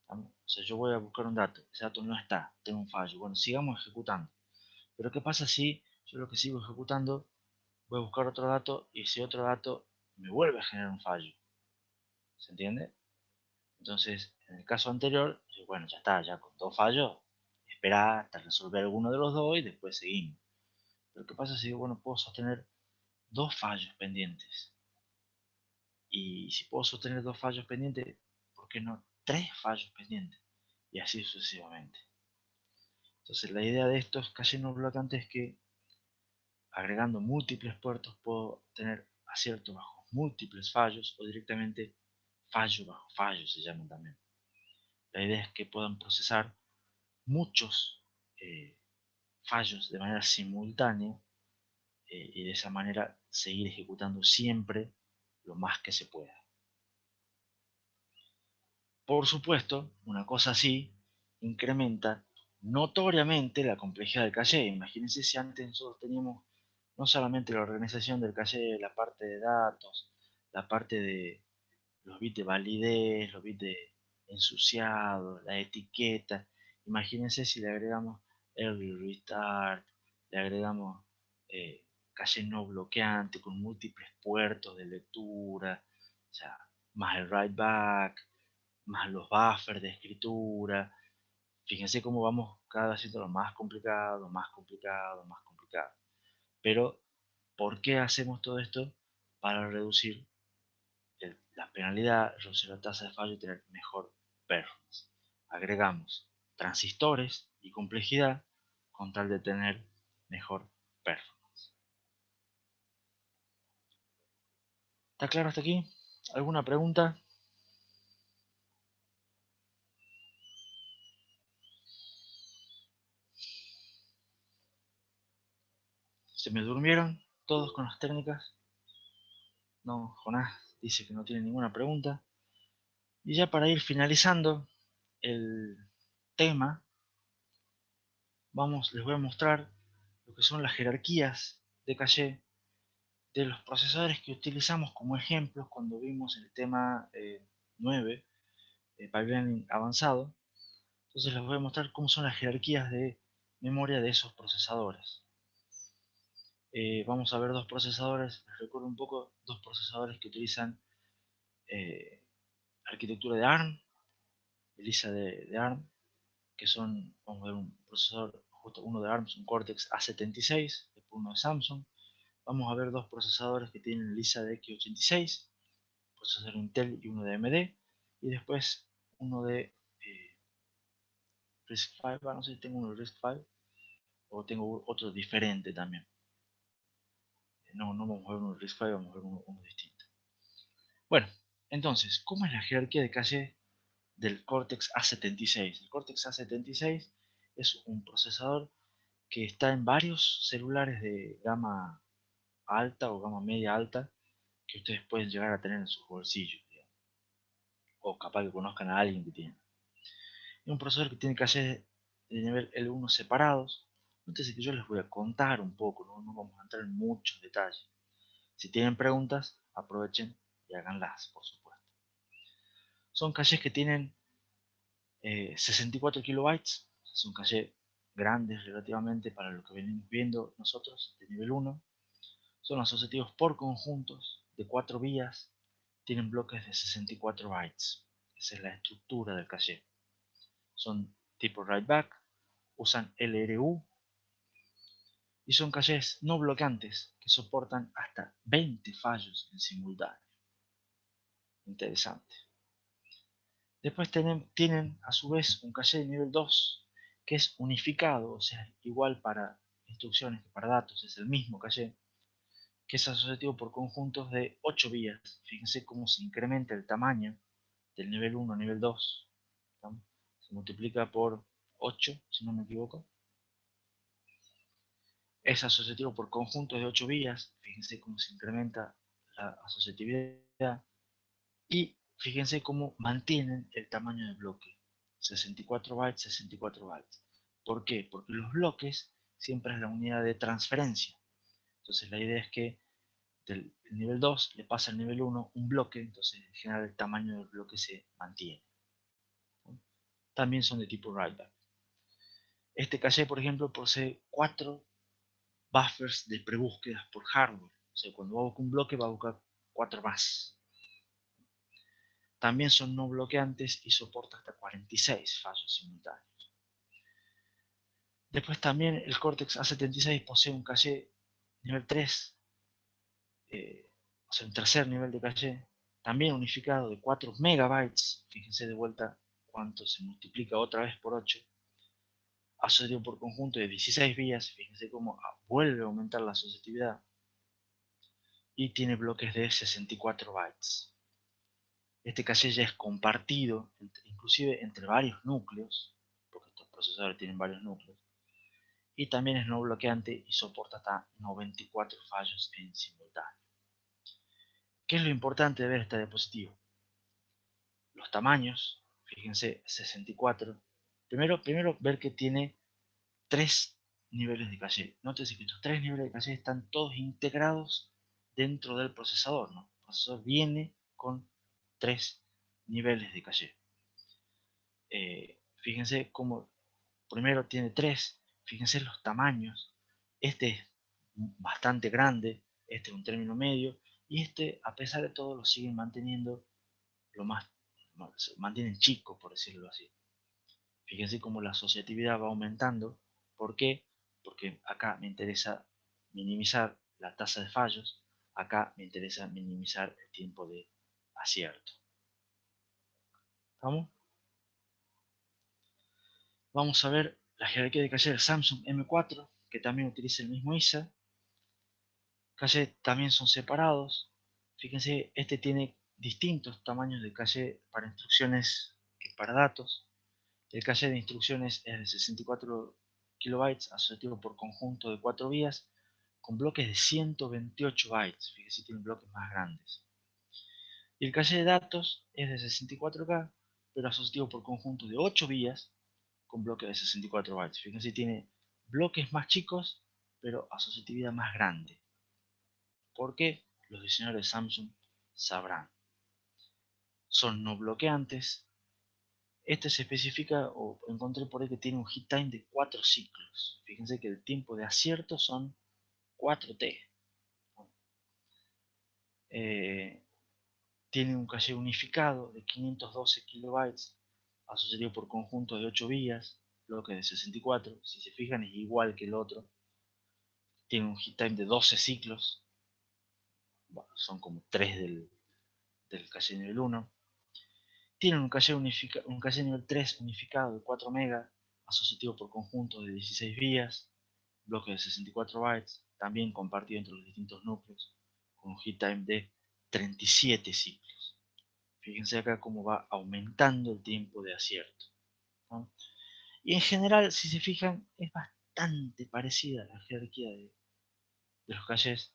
S1: o sea, yo voy a buscar un dato, ese dato no está, tengo un fallo. Bueno, sigamos ejecutando. Pero ¿qué pasa si yo lo que sigo ejecutando, voy a buscar otro dato y ese otro dato me vuelve a generar un fallo? ¿Se entiende? Entonces, en el caso anterior, bueno, ya está, ya con dos fallos, esperar hasta resolver alguno de los dos y después seguimos. Pero ¿qué pasa si, bueno, puedo sostener dos fallos pendientes? Y si puedo sostener dos fallos pendientes, ¿por qué no tres fallos pendientes? Y así sucesivamente. Entonces, la idea de estos casinos bloqueantes es que agregando múltiples puertos puedo tener acierto bajo múltiples fallos o directamente fallo bajo fallo se llaman también. La idea es que puedan procesar muchos fallos de manera simultánea y de esa manera seguir ejecutando siempre lo más que se pueda. Por supuesto, una cosa así incrementa notoriamente la complejidad del caché. Imagínense si antes nosotros teníamos no solamente la organización del caché, la parte de datos, la parte de los bits de validez, los bits de ensuciado, la etiqueta. Imagínense si le agregamos early restart, le agregamos caché no bloqueante con múltiples puertos de lectura, o sea, más el write back, más los buffers de escritura. Fíjense cómo vamos cada vez haciendo lo más complicado, más complicado, más complicado. Pero, ¿por qué hacemos todo esto? Para reducir la penalidad, reducir la tasa de fallo y tener mejor performance. Agregamos transistores y complejidad con tal de tener mejor performance. ¿Está claro hasta aquí? ¿Alguna pregunta? ¿Se me durmieron todos con las técnicas? No, Jonás dice que no tiene ninguna pregunta. Y ya para ir finalizando el tema, les voy a mostrar lo que son las jerarquías de caché de los procesadores que utilizamos como ejemplos cuando vimos el tema 9, Pipelining avanzado. Entonces les voy a mostrar cómo son las jerarquías de memoria de esos procesadores. Vamos a ver dos procesadores, les recuerdo un poco, dos procesadores que utilizan eh, arquitectura de ARM, ELISA de ARM, que son, vamos a ver un procesador, justo uno de ARM, un Cortex A76, después uno de Samsung. Vamos a ver dos procesadores que tienen ELISA de X86, procesador Intel y uno de AMD, y después uno de RISC-V, no sé si tengo uno de RISC-V o tengo otro diferente también. No, no vamos a ver uno de RISC-V, vamos a ver uno distinto. Bueno, entonces, ¿cómo es la jerarquía de caché del Cortex A76? El Cortex A76 es un procesador que está en varios celulares de gama alta o gama media alta que ustedes pueden llegar a tener en sus bolsillos, digamos, o capaz que conozcan a alguien que tiene. Es un procesador que tiene caché de nivel L1 separados. Entonces que yo les voy a contar un poco, no vamos a entrar en muchos detalles. Si tienen preguntas, aprovechen y háganlas, por supuesto. Son cachés que tienen 64 kilobytes, son cachés grandes relativamente para lo que venimos viendo nosotros de nivel 1. Son asociativos por conjuntos de 4 vías, tienen bloques de 64 bytes. Esa es la estructura del caché. Son tipo write back, usan LRU y son cachés no bloqueantes que soportan hasta 20 fallos en simultáneo. Interesante. Después tienen a su vez un caché de nivel 2 que es unificado, o sea, igual para instrucciones que para datos, es el mismo caché, que es asociativo por conjuntos de 8 vías. Fíjense cómo se incrementa el tamaño del nivel 1 a nivel 2. ¿No? Se multiplica por 8, si no me equivoco. Es asociativo por conjuntos de 8 vías. Fíjense cómo se incrementa la asociatividad. Y fíjense cómo mantienen el tamaño del bloque. 64 bytes, 64 bytes. ¿Por qué? Porque los bloques siempre es la unidad de transferencia. Entonces la idea es que del nivel 2 le pasa al nivel 1 un bloque, entonces en general el tamaño del bloque se mantiene. También son de tipo write-back. Este caché, por ejemplo, posee 4 buffers de prebúsquedas por hardware. O sea, cuando va a buscar un bloque va a buscar 4 más. También son no bloqueantes y soporta hasta 46 fallos simultáneos. Después también el Cortex A76 posee un caché nivel 3, o sea, un tercer nivel de caché, también unificado de 4 megabytes. Fíjense de vuelta cuánto se multiplica otra vez por 8. Asociado por conjunto de 16 vías. Fíjense cómo vuelve a aumentar la asociatividad. Y tiene bloques de 64 bytes. Este caché ya es compartido, inclusive entre varios núcleos, porque estos procesadores tienen varios núcleos, y también es no bloqueante y soporta hasta 94 fallos en simultáneo. ¿Qué es lo importante de ver este dispositivo? Los tamaños, fíjense, 64. Primero ver que tiene 3 niveles de caché. Nótese que estos 3 niveles de caché están todos integrados dentro del procesador, ¿no? El procesador viene con 3 niveles de caché. Fíjense cómo primero tiene 3. Fíjense los tamaños. Este es bastante grande, este es un término medio, y este, a pesar de todo, lo siguen manteniendo lo más, se mantienen chico, por decirlo así. Fíjense cómo la asociatividad va aumentando. ¿Por qué? Porque acá me interesa minimizar la tasa de fallos, acá me interesa minimizar el tiempo de acierto. ¿Vamos? Vamos a ver la jerarquía de caché del Samsung M4, que también utiliza el mismo ISA. Caché también son separados. Fíjense, este tiene distintos tamaños de caché para instrucciones que para datos. El caché de instrucciones es de 64 kilobytes asociativo por conjunto de 4 vías con bloques de 128 bytes. Fíjense, tiene bloques más grandes. Y el caché de datos es de 64K, pero asociativo por conjunto de 8 vías con bloques de 64 bytes. Fíjense, tiene bloques más chicos, pero asociatividad más grande. ¿Por qué? Los diseñadores de Samsung sabrán. Son no bloqueantes. Este se especifica, o encontré por ahí que tiene un hit time de 4 ciclos. Fíjense que el tiempo de acierto son 4T. Eh, tiene un caché unificado de 512 kilobytes, asociado por conjunto de 8 vías, bloque de 64. Si se fijan, es igual que el otro. Tiene un hit time de 12 ciclos. Bueno, son como 3 del caché nivel 1. Tienen un caché nivel 3 unificado de 4 MB, asociativo por conjunto de 16 vías, bloque de 64 bytes, también compartido entre los distintos núcleos, con un hit time de 37 ciclos. Fíjense acá cómo va aumentando el tiempo de acierto, ¿no? Y en general, si se fijan, es bastante parecida la jerarquía de los cachés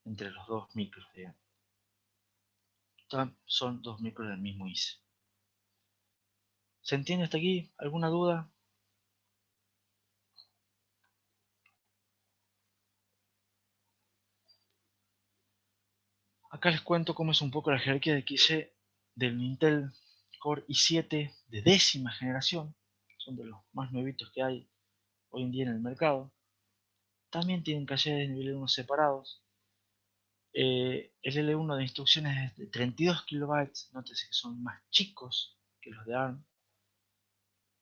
S1: entre los dos micros, digamos. Son dos micros del mismo IC. ¿Se entiende hasta aquí? ¿Alguna duda? Acá les cuento cómo es un poco la jerarquía de XY del Intel Core i7 de décima generación. Son de los más nuevitos que hay hoy en día en el mercado. También tienen caché de nivel 1 separados. El L1 de instrucciones es de 32 kilobytes. Nótese que son más chicos que los de ARM.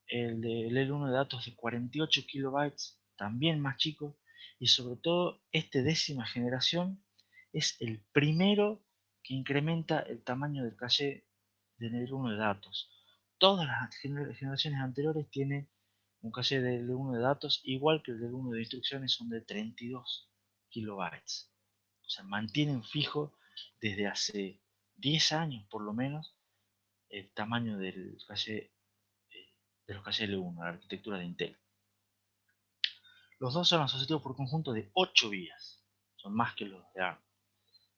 S1: El L1 de datos de 48 kilobytes, también más chico. Y sobre todo, este décima generación es el primero que incrementa el tamaño del caché de nivel 1 de datos. Todas las generaciones anteriores tienen un caché de L1 de datos igual que el L1 de instrucciones, son de 32 kilobytes. O sea, mantienen fijo desde hace 10 años por lo menos el tamaño del caché de los caché L1, la arquitectura de Intel. Los dos son asociados por conjunto de 8 vías, son más que los de ARM,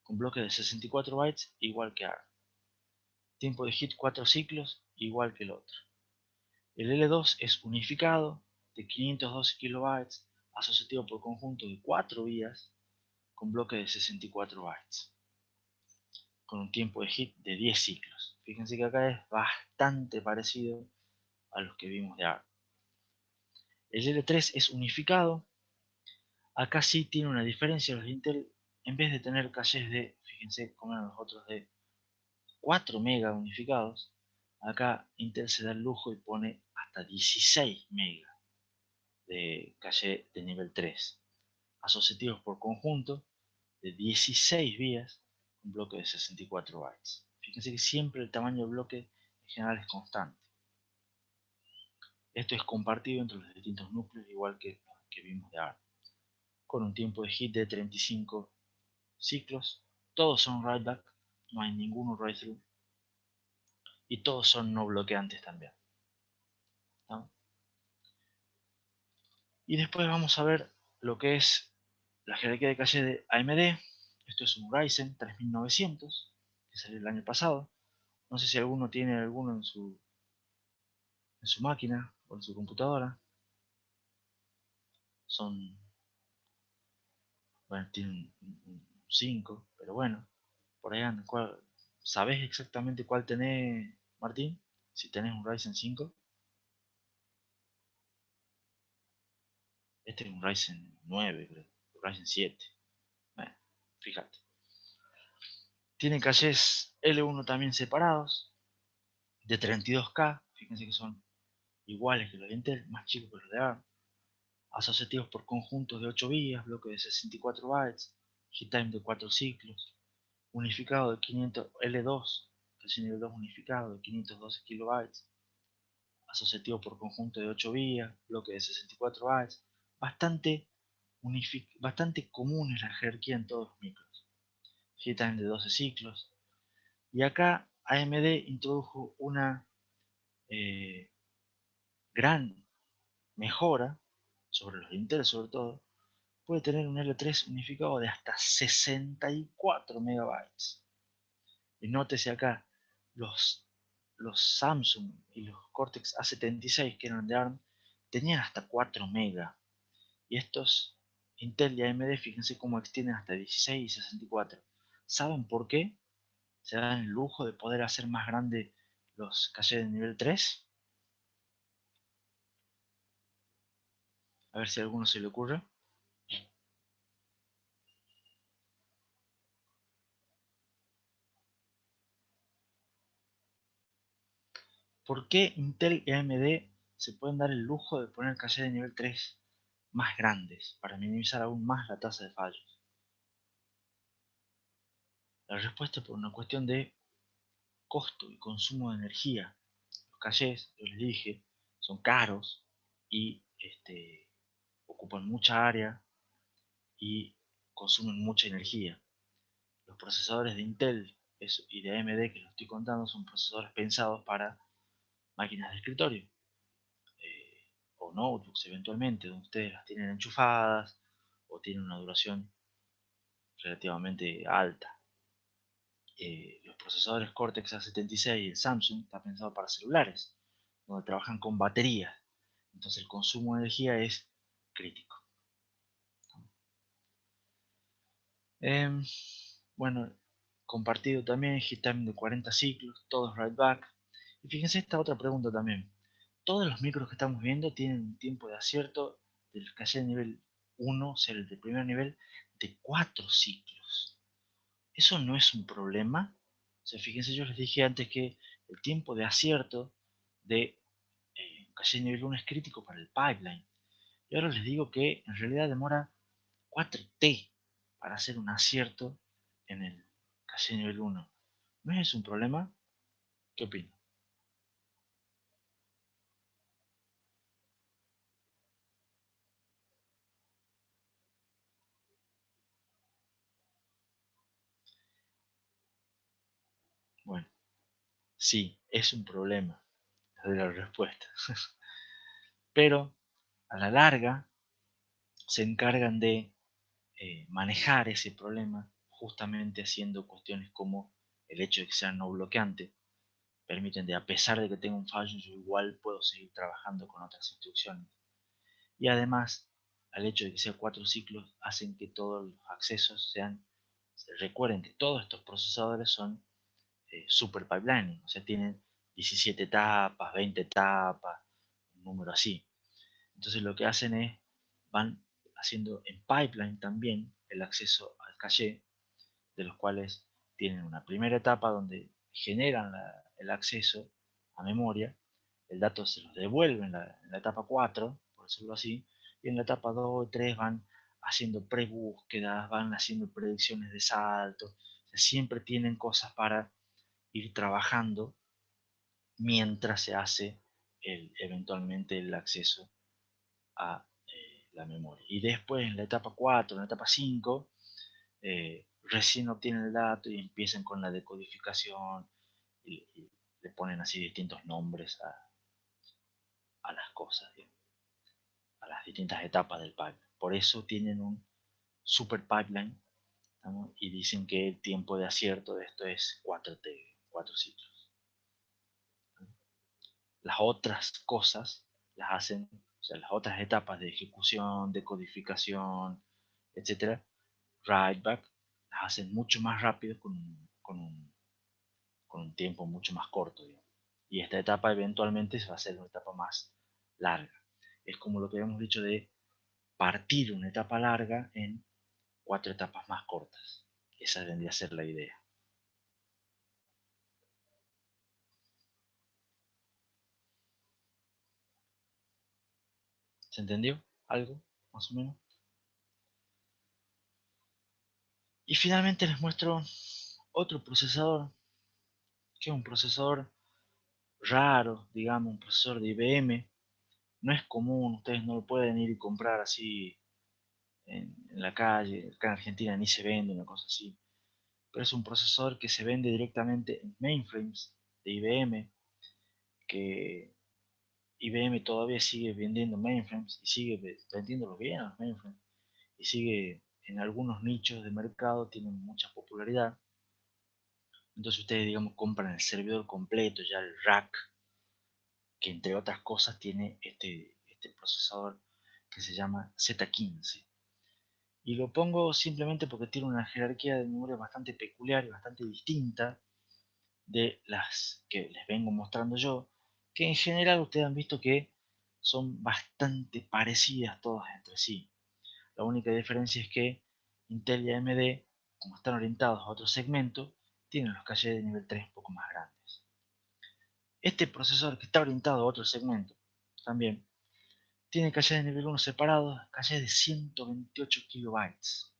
S1: con bloque de 64 bytes igual que ARM. Tiempo de hit 4 ciclos igual que el otro. El L2 es unificado de 512 kilobytes, asociado por conjunto de 4 vías, con bloque de 64 bytes, con un tiempo de hit de 10 ciclos. Fíjense que acá es bastante parecido a los que vimos de ARM. El L3 es unificado. Acá sí tiene una diferencia. Los de Intel, en vez de tener cachés de, fíjense cómo eran los otros, de 4 MB unificados, acá Intel se da el lujo y pone hasta 16 MB de caché de nivel 3, asociativos por conjunto de 16 vías, un bloque de 64 bytes. Fíjense que siempre el tamaño del bloque en general es constante. Esto es compartido entre los distintos núcleos, igual que los que vimos de ARM, con un tiempo de hit de 35 ciclos. Todos son writeback, no hay ninguno write-through, y todos son no bloqueantes también, ¿no? Y después vamos a ver lo que es la jerarquía de caché de AMD. Esto es un Ryzen 3900 que salió el año pasado. No sé si alguno tiene alguno en su en su máquina o en su computadora. Son, bueno, tienen un 5, pero bueno, por ahí anda. ¿Sabés exactamente cuál tenés, Martín? Si tenés un Ryzen 5. Este es un Ryzen 9, creo. Ryzen 7. Bueno, fíjate. Tiene calles L1 también separados, de 32K. Fíjense que son iguales que los de Intel, más chicos que los de ARM. Asociativos por conjuntos de 8 vías, bloque de 64 bytes, heat time de 4 ciclos, unificado de 500 L2, calle nivel 2 unificado de 512 kilobytes, asociativo por conjunto de 8 vías, bloque de 64 bytes, bastante común es la jerarquía en todos los micros, heat time de 12 ciclos. Y acá AMD introdujo una eh, gran mejora sobre los de Intel, sobre todo. Puede tener un L3 unificado de hasta 64 megabytes. Y nótese acá, los, los Samsung y los Cortex A76, que eran de ARM, tenían hasta 4 megas. Y estos Intel y AMD, fíjense cómo extienden hasta 16 y 64. ¿Saben por qué? Se dan el lujo de poder hacer más grande los caches de nivel 3. A ver si a alguno se le ocurre. ¿Por qué Intel y AMD se pueden dar el lujo de poner caches de nivel 3 más grandes para minimizar aún más la tasa de fallos? La respuesta es por una cuestión de costo y consumo de energía. Los cachés, yo les dije, son caros y ocupan mucha área y consumen mucha energía. Los procesadores de Intel y de AMD que les estoy contando son procesadores pensados para máquinas de escritorio o notebooks eventualmente, donde ustedes las tienen enchufadas o tienen una duración relativamente alta. Los procesadores Cortex A76 y el Samsung está pensado para celulares, donde trabajan con baterías. Entonces el consumo de energía es crítico. Eh, bueno, compartido también, heat time de 40 ciclos, todos right back. Y fíjense esta otra pregunta también. Todos los micros que estamos viendo tienen un tiempo de acierto del caché de nivel 1, o sea, el de primer nivel, de 4 ciclos. Eso no es un problema. O sea, fíjense, yo les dije antes que el tiempo de acierto de caché de nivel 1 es crítico para el pipeline. Y ahora les digo que en realidad demora 4T para hacer un acierto en el caché de nivel 1. ¿No es un problema? ¿Qué opinan? Bueno, sí, es un problema. Les doy la respuesta. Pero a la larga se encargan de manejar ese problema justamente haciendo cuestiones como el hecho de que sea no bloqueante. Permiten de, a pesar de que tenga un fallo, yo igual puedo seguir trabajando con otras instrucciones. Y además, al hecho de que sea 4 ciclos, hacen que todos los accesos sean, recuerden que todos estos procesadores son super pipelining, o sea, tienen 17 etapas, 20 etapas, un número así. Entonces lo que hacen es, van haciendo en pipeline también el acceso al caché, de los cuales tienen una primera etapa donde generan el acceso a memoria, el dato se los devuelve en la etapa 4, por decirlo así, y en la etapa 2 y 3 van haciendo pre-búsquedas, van haciendo predicciones de salto, o sea, siempre tienen cosas para ir trabajando mientras se hace eventualmente el acceso a la memoria. Y después en la etapa 4, en la etapa 5, recién obtienen el dato y empiezan con la decodificación y le ponen así distintos nombres a las cosas, digamos, a las distintas etapas del pipeline. Por eso tienen un super pipeline, ¿no? Y dicen que el tiempo de acierto de esto es 4T, 4 ciclos. las otras cosas las hacen, o sea, las otras etapas de ejecución, de codificación, etcétera, write back, las hacen mucho más rápido con un tiempo mucho más corto, digamos. Y esta etapa eventualmente va a ser una etapa más larga. Es como lo que habíamos dicho de partir una etapa larga en 4 etapas más cortas. Esa vendría a ser la idea. ¿Se entendió? ¿Algo? Más o menos. Y finalmente les muestro otro procesador, que es un procesador raro, digamos, un procesador de IBM. No es común, ustedes no lo pueden ir y comprar así en la calle. Acá en Argentina ni se vende una cosa así. Pero es un procesador que se vende directamente en mainframes de IBM, que IBM todavía sigue vendiendo mainframes y sigue vendiéndolos bien a los mainframes y sigue en algunos nichos de mercado, tienen mucha popularidad. Entonces ustedes, digamos, compran el servidor completo, ya el rack, que entre otras cosas tiene este procesador que se llama Z15. Y lo pongo simplemente porque tiene una jerarquía de memoria bastante peculiar y bastante distinta de las que les vengo mostrando yo, que en general ustedes han visto que son bastante parecidas todas entre sí. La única diferencia es que Intel y AMD, como están orientados a otro segmento, tienen los caches de nivel 3 un poco más grandes. Este procesador que está orientado a otro segmento también tiene caches de nivel 1 separados, caches de 128 kilobytes.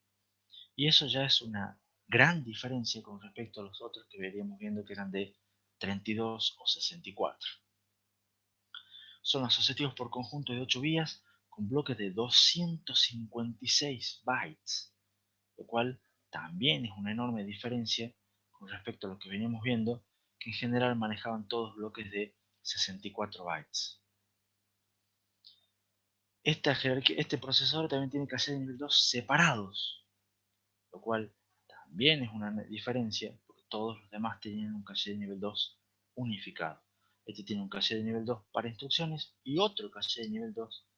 S1: Y eso ya es una gran diferencia con respecto a los otros que veríamos viendo que eran de 32 o 64. Son asociativos por conjunto de 8 vías con bloques de 256 bytes, lo cual también es una enorme diferencia con respecto a lo que veníamos viendo, que en general manejaban todos bloques de 64 bytes. Este procesador también tiene caché de nivel 2 separados, lo cual también es una diferencia, porque todos los demás tienen un caché de nivel 2 unificado. Este tiene un caché de nivel 2 para instrucciones y otro caché de nivel 2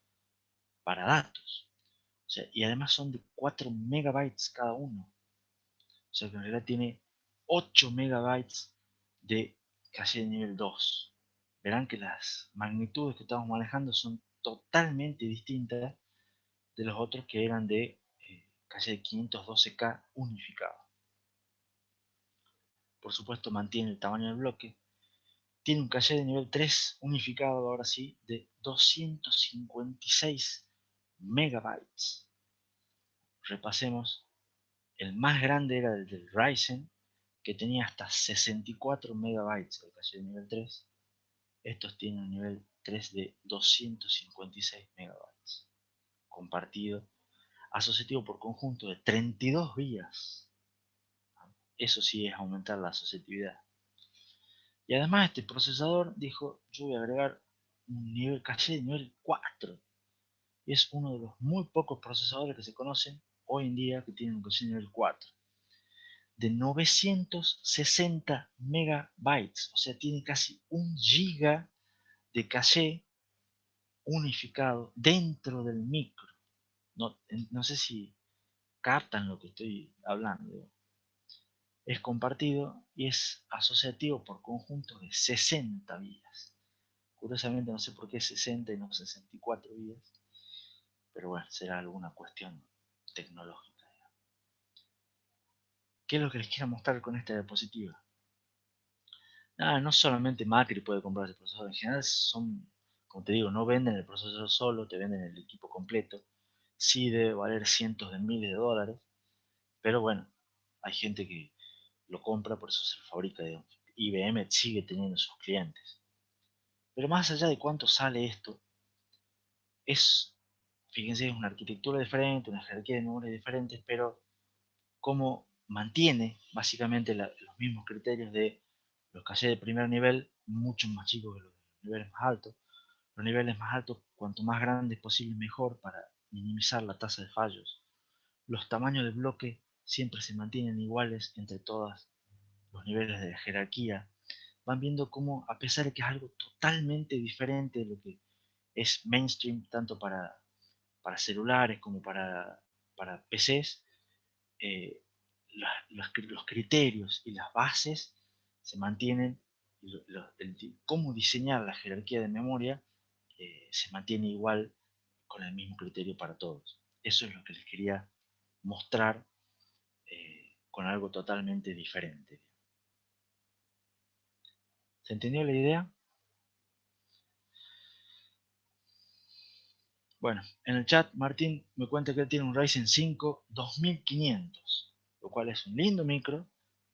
S1: para datos. O sea, y además son de 4 megabytes cada uno. O sea que en realidad tiene 8 megabytes de caché de nivel 2. Verán que las magnitudes que estamos manejando son totalmente distintas de los otros que eran de caché de 512K unificado. Por supuesto mantiene el tamaño del bloque. Tiene un caché de nivel 3 unificado, ahora sí, de 256 megabytes. Repasemos. El más grande era el del Ryzen, que tenía hasta 64 megabytes de caché de nivel 3. Estos tienen un nivel 3 de 256 megabytes. Compartido, asociativo por conjunto de 32 vías. Eso sí es aumentar la asociatividad. Y además este procesador dijo, yo voy a agregar un nivel caché de nivel 4. Y es uno de los muy pocos procesadores que se conocen hoy en día que tienen un caché de nivel 4. De 960 megabytes. O sea, tiene casi 1 giga de caché unificado dentro del micro. No, no sé si captan lo que estoy hablando. Es compartido y es asociativo por conjunto de 60 vías. Curiosamente no sé por qué 60 y no 64 vías, pero bueno, será alguna cuestión tecnológica. ¿Qué es lo que les quiero mostrar con esta diapositiva? Nada, no solamente Macri puede comprar ese procesador, en general son, como te digo, no venden el procesador solo, te venden el equipo completo. Sí debe valer cientos de miles de dólares, pero bueno, hay gente que lo compra, por eso se fabrica. IBM sigue teniendo sus clientes. Pero más allá de cuánto sale esto, es, fíjense, es una arquitectura diferente, una jerarquía de memorias diferentes, pero cómo mantiene básicamente los mismos criterios de los cachés de primer nivel, mucho más chicos que los niveles más altos. Los niveles más altos, cuanto más grandes posible, mejor para minimizar la tasa de fallos. Los tamaños de bloque siempre se mantienen iguales entre todos los niveles de jerarquía. van viendo cómo, a pesar de que es algo totalmente diferente de lo que es mainstream, tanto para celulares como para PCs, eh, los criterios y las bases se mantienen, y cómo diseñar la jerarquía de memoria se mantiene igual con el mismo criterio para todos. Eso es lo que les quería mostrar con algo totalmente diferente. ¿Se entendió la idea? Bueno, en el chat Martín me cuenta que él tiene un Ryzen 5 2500, lo cual es un lindo micro,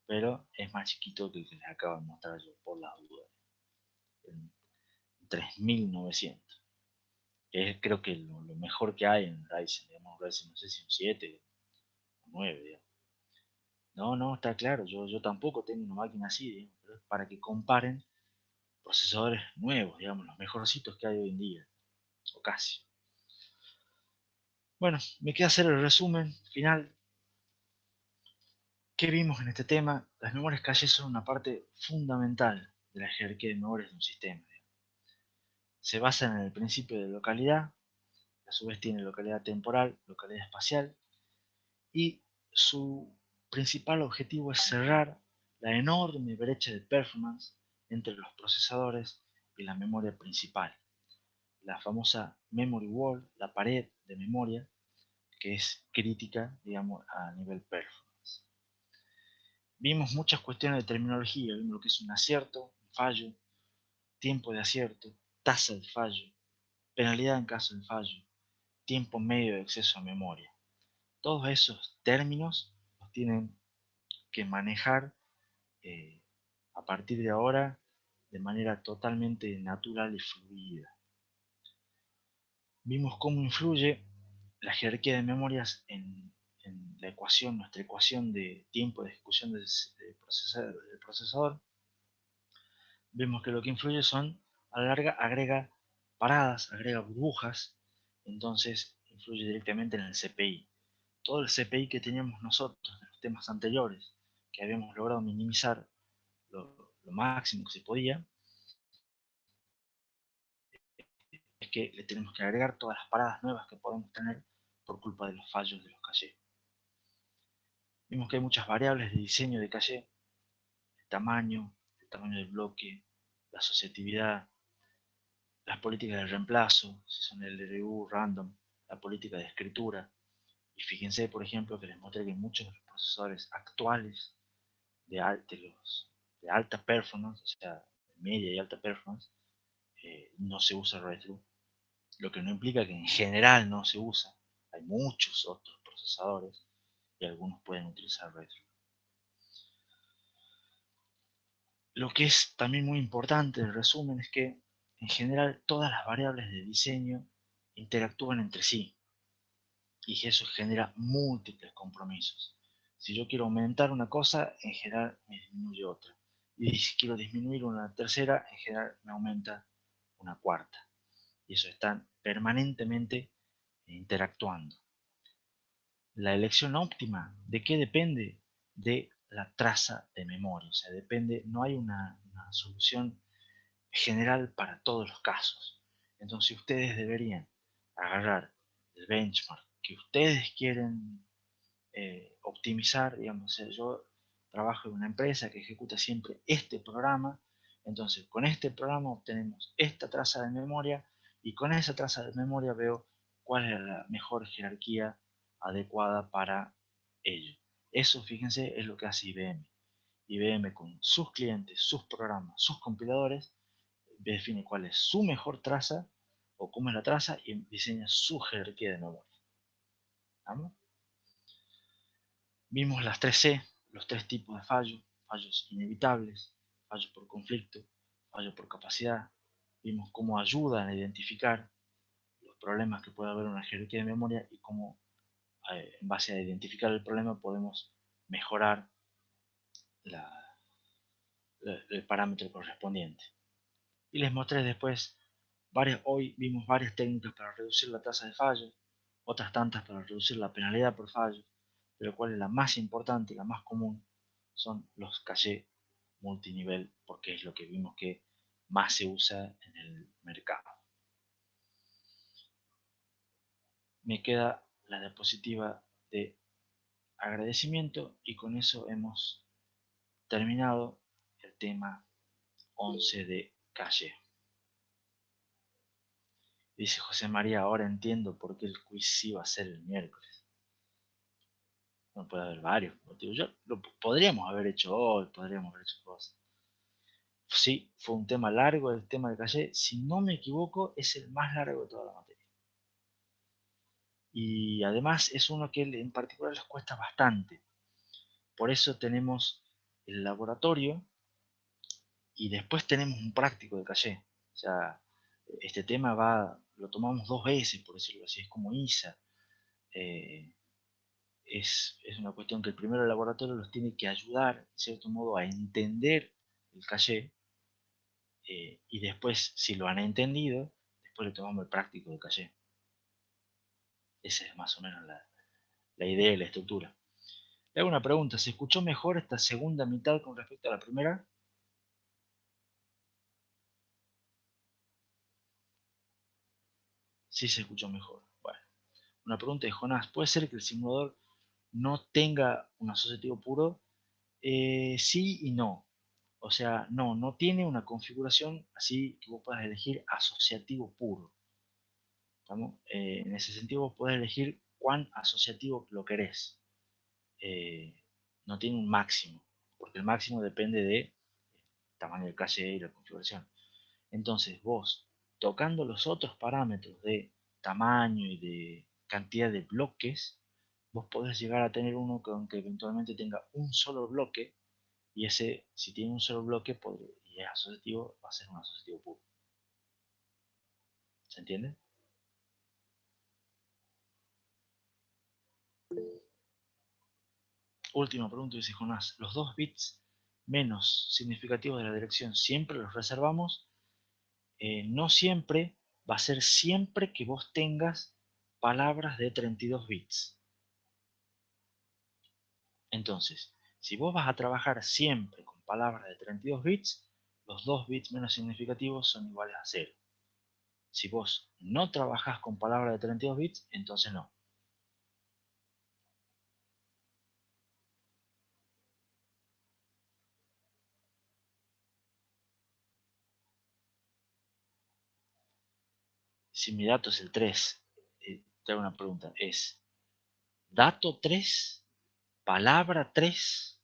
S1: pero es más chiquito que el que les acabo de mostrar yo por la duda. En 3900, que es creo que lo mejor que hay en Ryzen, digamos, Ryzen no sé si un 7 o 9, digamos. No, no, está claro, yo tampoco tengo una máquina así, digamos, pero es para que comparen procesadores nuevos, digamos, los mejorcitos que hay hoy en día, o casi. Bueno, me queda hacer el resumen final. ¿Qué vimos en este tema? Las memorias caché son una parte fundamental de la jerarquía de memorias de un sistema. Se basan en el principio de localidad, a su vez tiene localidad temporal, localidad espacial, y su principal objetivo es cerrar la enorme brecha de performance entre los procesadores y la memoria principal, la famosa memory wall, la pared de memoria, que es crítica, digamos, a nivel performance. Vimos muchas cuestiones de terminología, vimos lo que es un acierto, un fallo, tiempo de acierto, tasa de fallo, penalidad en caso de fallo, tiempo medio de acceso a memoria. Todos esos términos los tienen que manejar eh, a partir de ahora de manera totalmente natural y fluida. Vimos cómo influye la jerarquía de memorias en la ecuación, nuestra ecuación de tiempo de ejecución del procesador. Vemos que lo que influye son, a la larga, agrega paradas, agrega burbujas, entonces influye directamente en el CPI. Todo el CPI que teníamos nosotros en los temas anteriores, que habíamos logrado minimizar lo máximo que se podía, es que le tenemos que agregar todas las paradas nuevas que podemos tener por culpa de los fallos de los cachés. Vimos que hay muchas variables de diseño de caché, el tamaño del bloque, la asociatividad, las políticas de reemplazo, si son LRU, random, la política de escritura. Y fíjense, por ejemplo, que les mostré que muchos de los procesadores actuales de alta performance, o sea, media y alta performance, no se usa retro, lo que no implica que en general no se usa. Hay muchos otros procesadores y algunos pueden utilizar retro. Lo que es también muy importante el resumen es que en general todas las variables de diseño interactúan entre sí y eso genera múltiples compromisos. Si yo quiero aumentar una cosa, en general me disminuye otra. Y si quiero disminuir una tercera, en general me aumenta una cuarta. Y eso están permanentemente interactuando. La elección óptima, ¿de qué depende? De la traza de memoria. O sea, depende, no hay una solución general para todos los casos. Entonces ustedes deberían agarrar el benchmark que ustedes quieren optimizar, digamos, yo trabajo en una empresa que ejecuta siempre este programa, entonces con este programa obtenemos esta traza de memoria y con esa traza de memoria veo cuál es la mejor jerarquía adecuada para ello. Eso, fíjense, es lo que hace IBM. IBM con sus clientes, sus programas, sus compiladores, define cuál es su mejor traza o cómo es la traza y diseña su jerarquía de memoria. ¿Vamos? Vimos las 3C, los tres tipos de fallos: fallos inevitables, fallos por conflicto, fallos por capacidad. Vimos cómo ayudan a identificar los problemas que puede haber en una jerarquía de memoria y cómo en base a identificar el problema podemos mejorar la, el parámetro correspondiente. Y les mostré después, hoy vimos varias técnicas para reducir la tasa de fallos, otras tantas para reducir la penalidad por fallo, pero cuál es la más importante y la más común son los cachés multinivel porque es lo que vimos que más se usa en el mercado. Me queda la diapositiva de agradecimiento y con eso hemos terminado el tema 11 de calle. Dice José María, ahora entiendo por qué el quiz iba a ser el miércoles. No puede haber varios motivos. Lo podríamos haber hecho hoy, podríamos haber hecho cosas. Sí, fue un tema largo el tema de calle. Si no me equivoco, es el más largo de toda la materia. Y además es uno que en particular les cuesta bastante. Por eso tenemos el laboratorio y después tenemos un práctico de calle. O sea, este tema lo tomamos 2 veces, por decirlo así, es como ISA. Eh, es una cuestión que el primero el laboratorio los tiene que ayudar, de cierto modo, a entender el calle, y después, si lo han entendido, después le tomamos el práctico de calle. Esa es más o menos la idea y la estructura. Le hago una pregunta, ¿se escuchó mejor esta segunda mitad con respecto a la primera? Sí se escuchó mejor. Bueno, una pregunta de Jonás, ¿puede ser que el simulador no tenga un asociativo puro? Sí y no. O sea, no tiene una configuración así que vos puedas elegir asociativo puro. En ese sentido vos podés elegir cuán asociativo lo querés. Eh, no tiene un máximo, porque el máximo depende de tamaño del cache y la configuración. Entonces vos, tocando los otros parámetros de tamaño y de cantidad de bloques, vos podés llegar a tener uno que eventualmente tenga un solo bloque, y ese, si tiene un solo bloque y es asociativo, va a ser un asociativo puro. ¿Se entiende? Última pregunta, dice Jonás. ¿Los 2 bits menos significativos de la dirección siempre los reservamos? No siempre, va a ser siempre que vos tengas palabras de 32 bits. Entonces, si vos vas a trabajar siempre con palabras de 32 bits, los 2 bits menos significativos son iguales a 0. Si vos no trabajás con palabras de 32 bits, entonces no. Si mi dato es el 3, te hago una pregunta. ¿Es dato 3? ¿Palabra 3?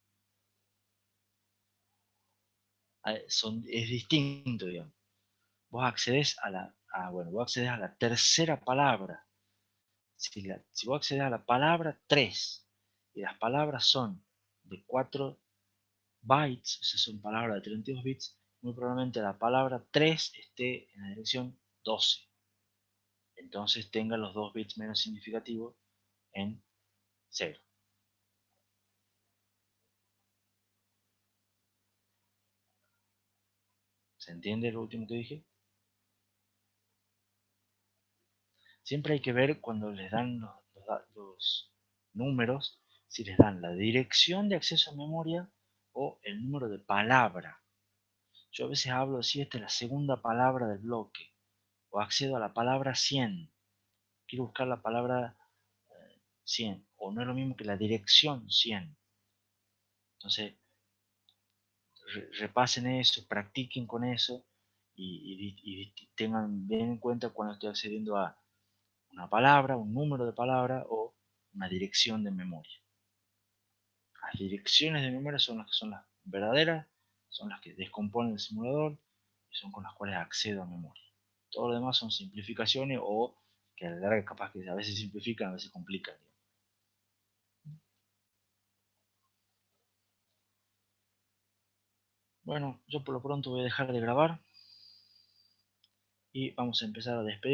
S1: Es distinto, digamos. Vos accedes vos accedes a la tercera palabra. Si vos accedes a la palabra 3 y las palabras son de 4 bytes, o sea, son palabras de 32 bits, muy probablemente la palabra 3 esté en la dirección 12. Entonces tenga los 2 bits menos significativos en 0. ¿Se entiende lo último que dije? Siempre hay que ver cuando les dan los números, si les dan la dirección de acceso a memoria o el número de palabra. Yo a veces hablo así, esta es la segunda palabra del bloque, o accedo a la palabra 100. Quiero buscar la palabra 100, o no es lo mismo que la dirección 100. Entonces, repasen eso, practiquen con eso y tengan bien en cuenta cuando estoy accediendo a una palabra, un número de palabra o una dirección de memoria. Las direcciones de memoria son las que son las verdaderas, son las que descomponen el simulador y son con las cuales accedo a memoria. Todo lo demás son simplificaciones o que a la larga capaz que a veces simplifican, a veces complican. Bueno, yo por lo pronto voy a dejar de grabar y vamos a empezar a despedir.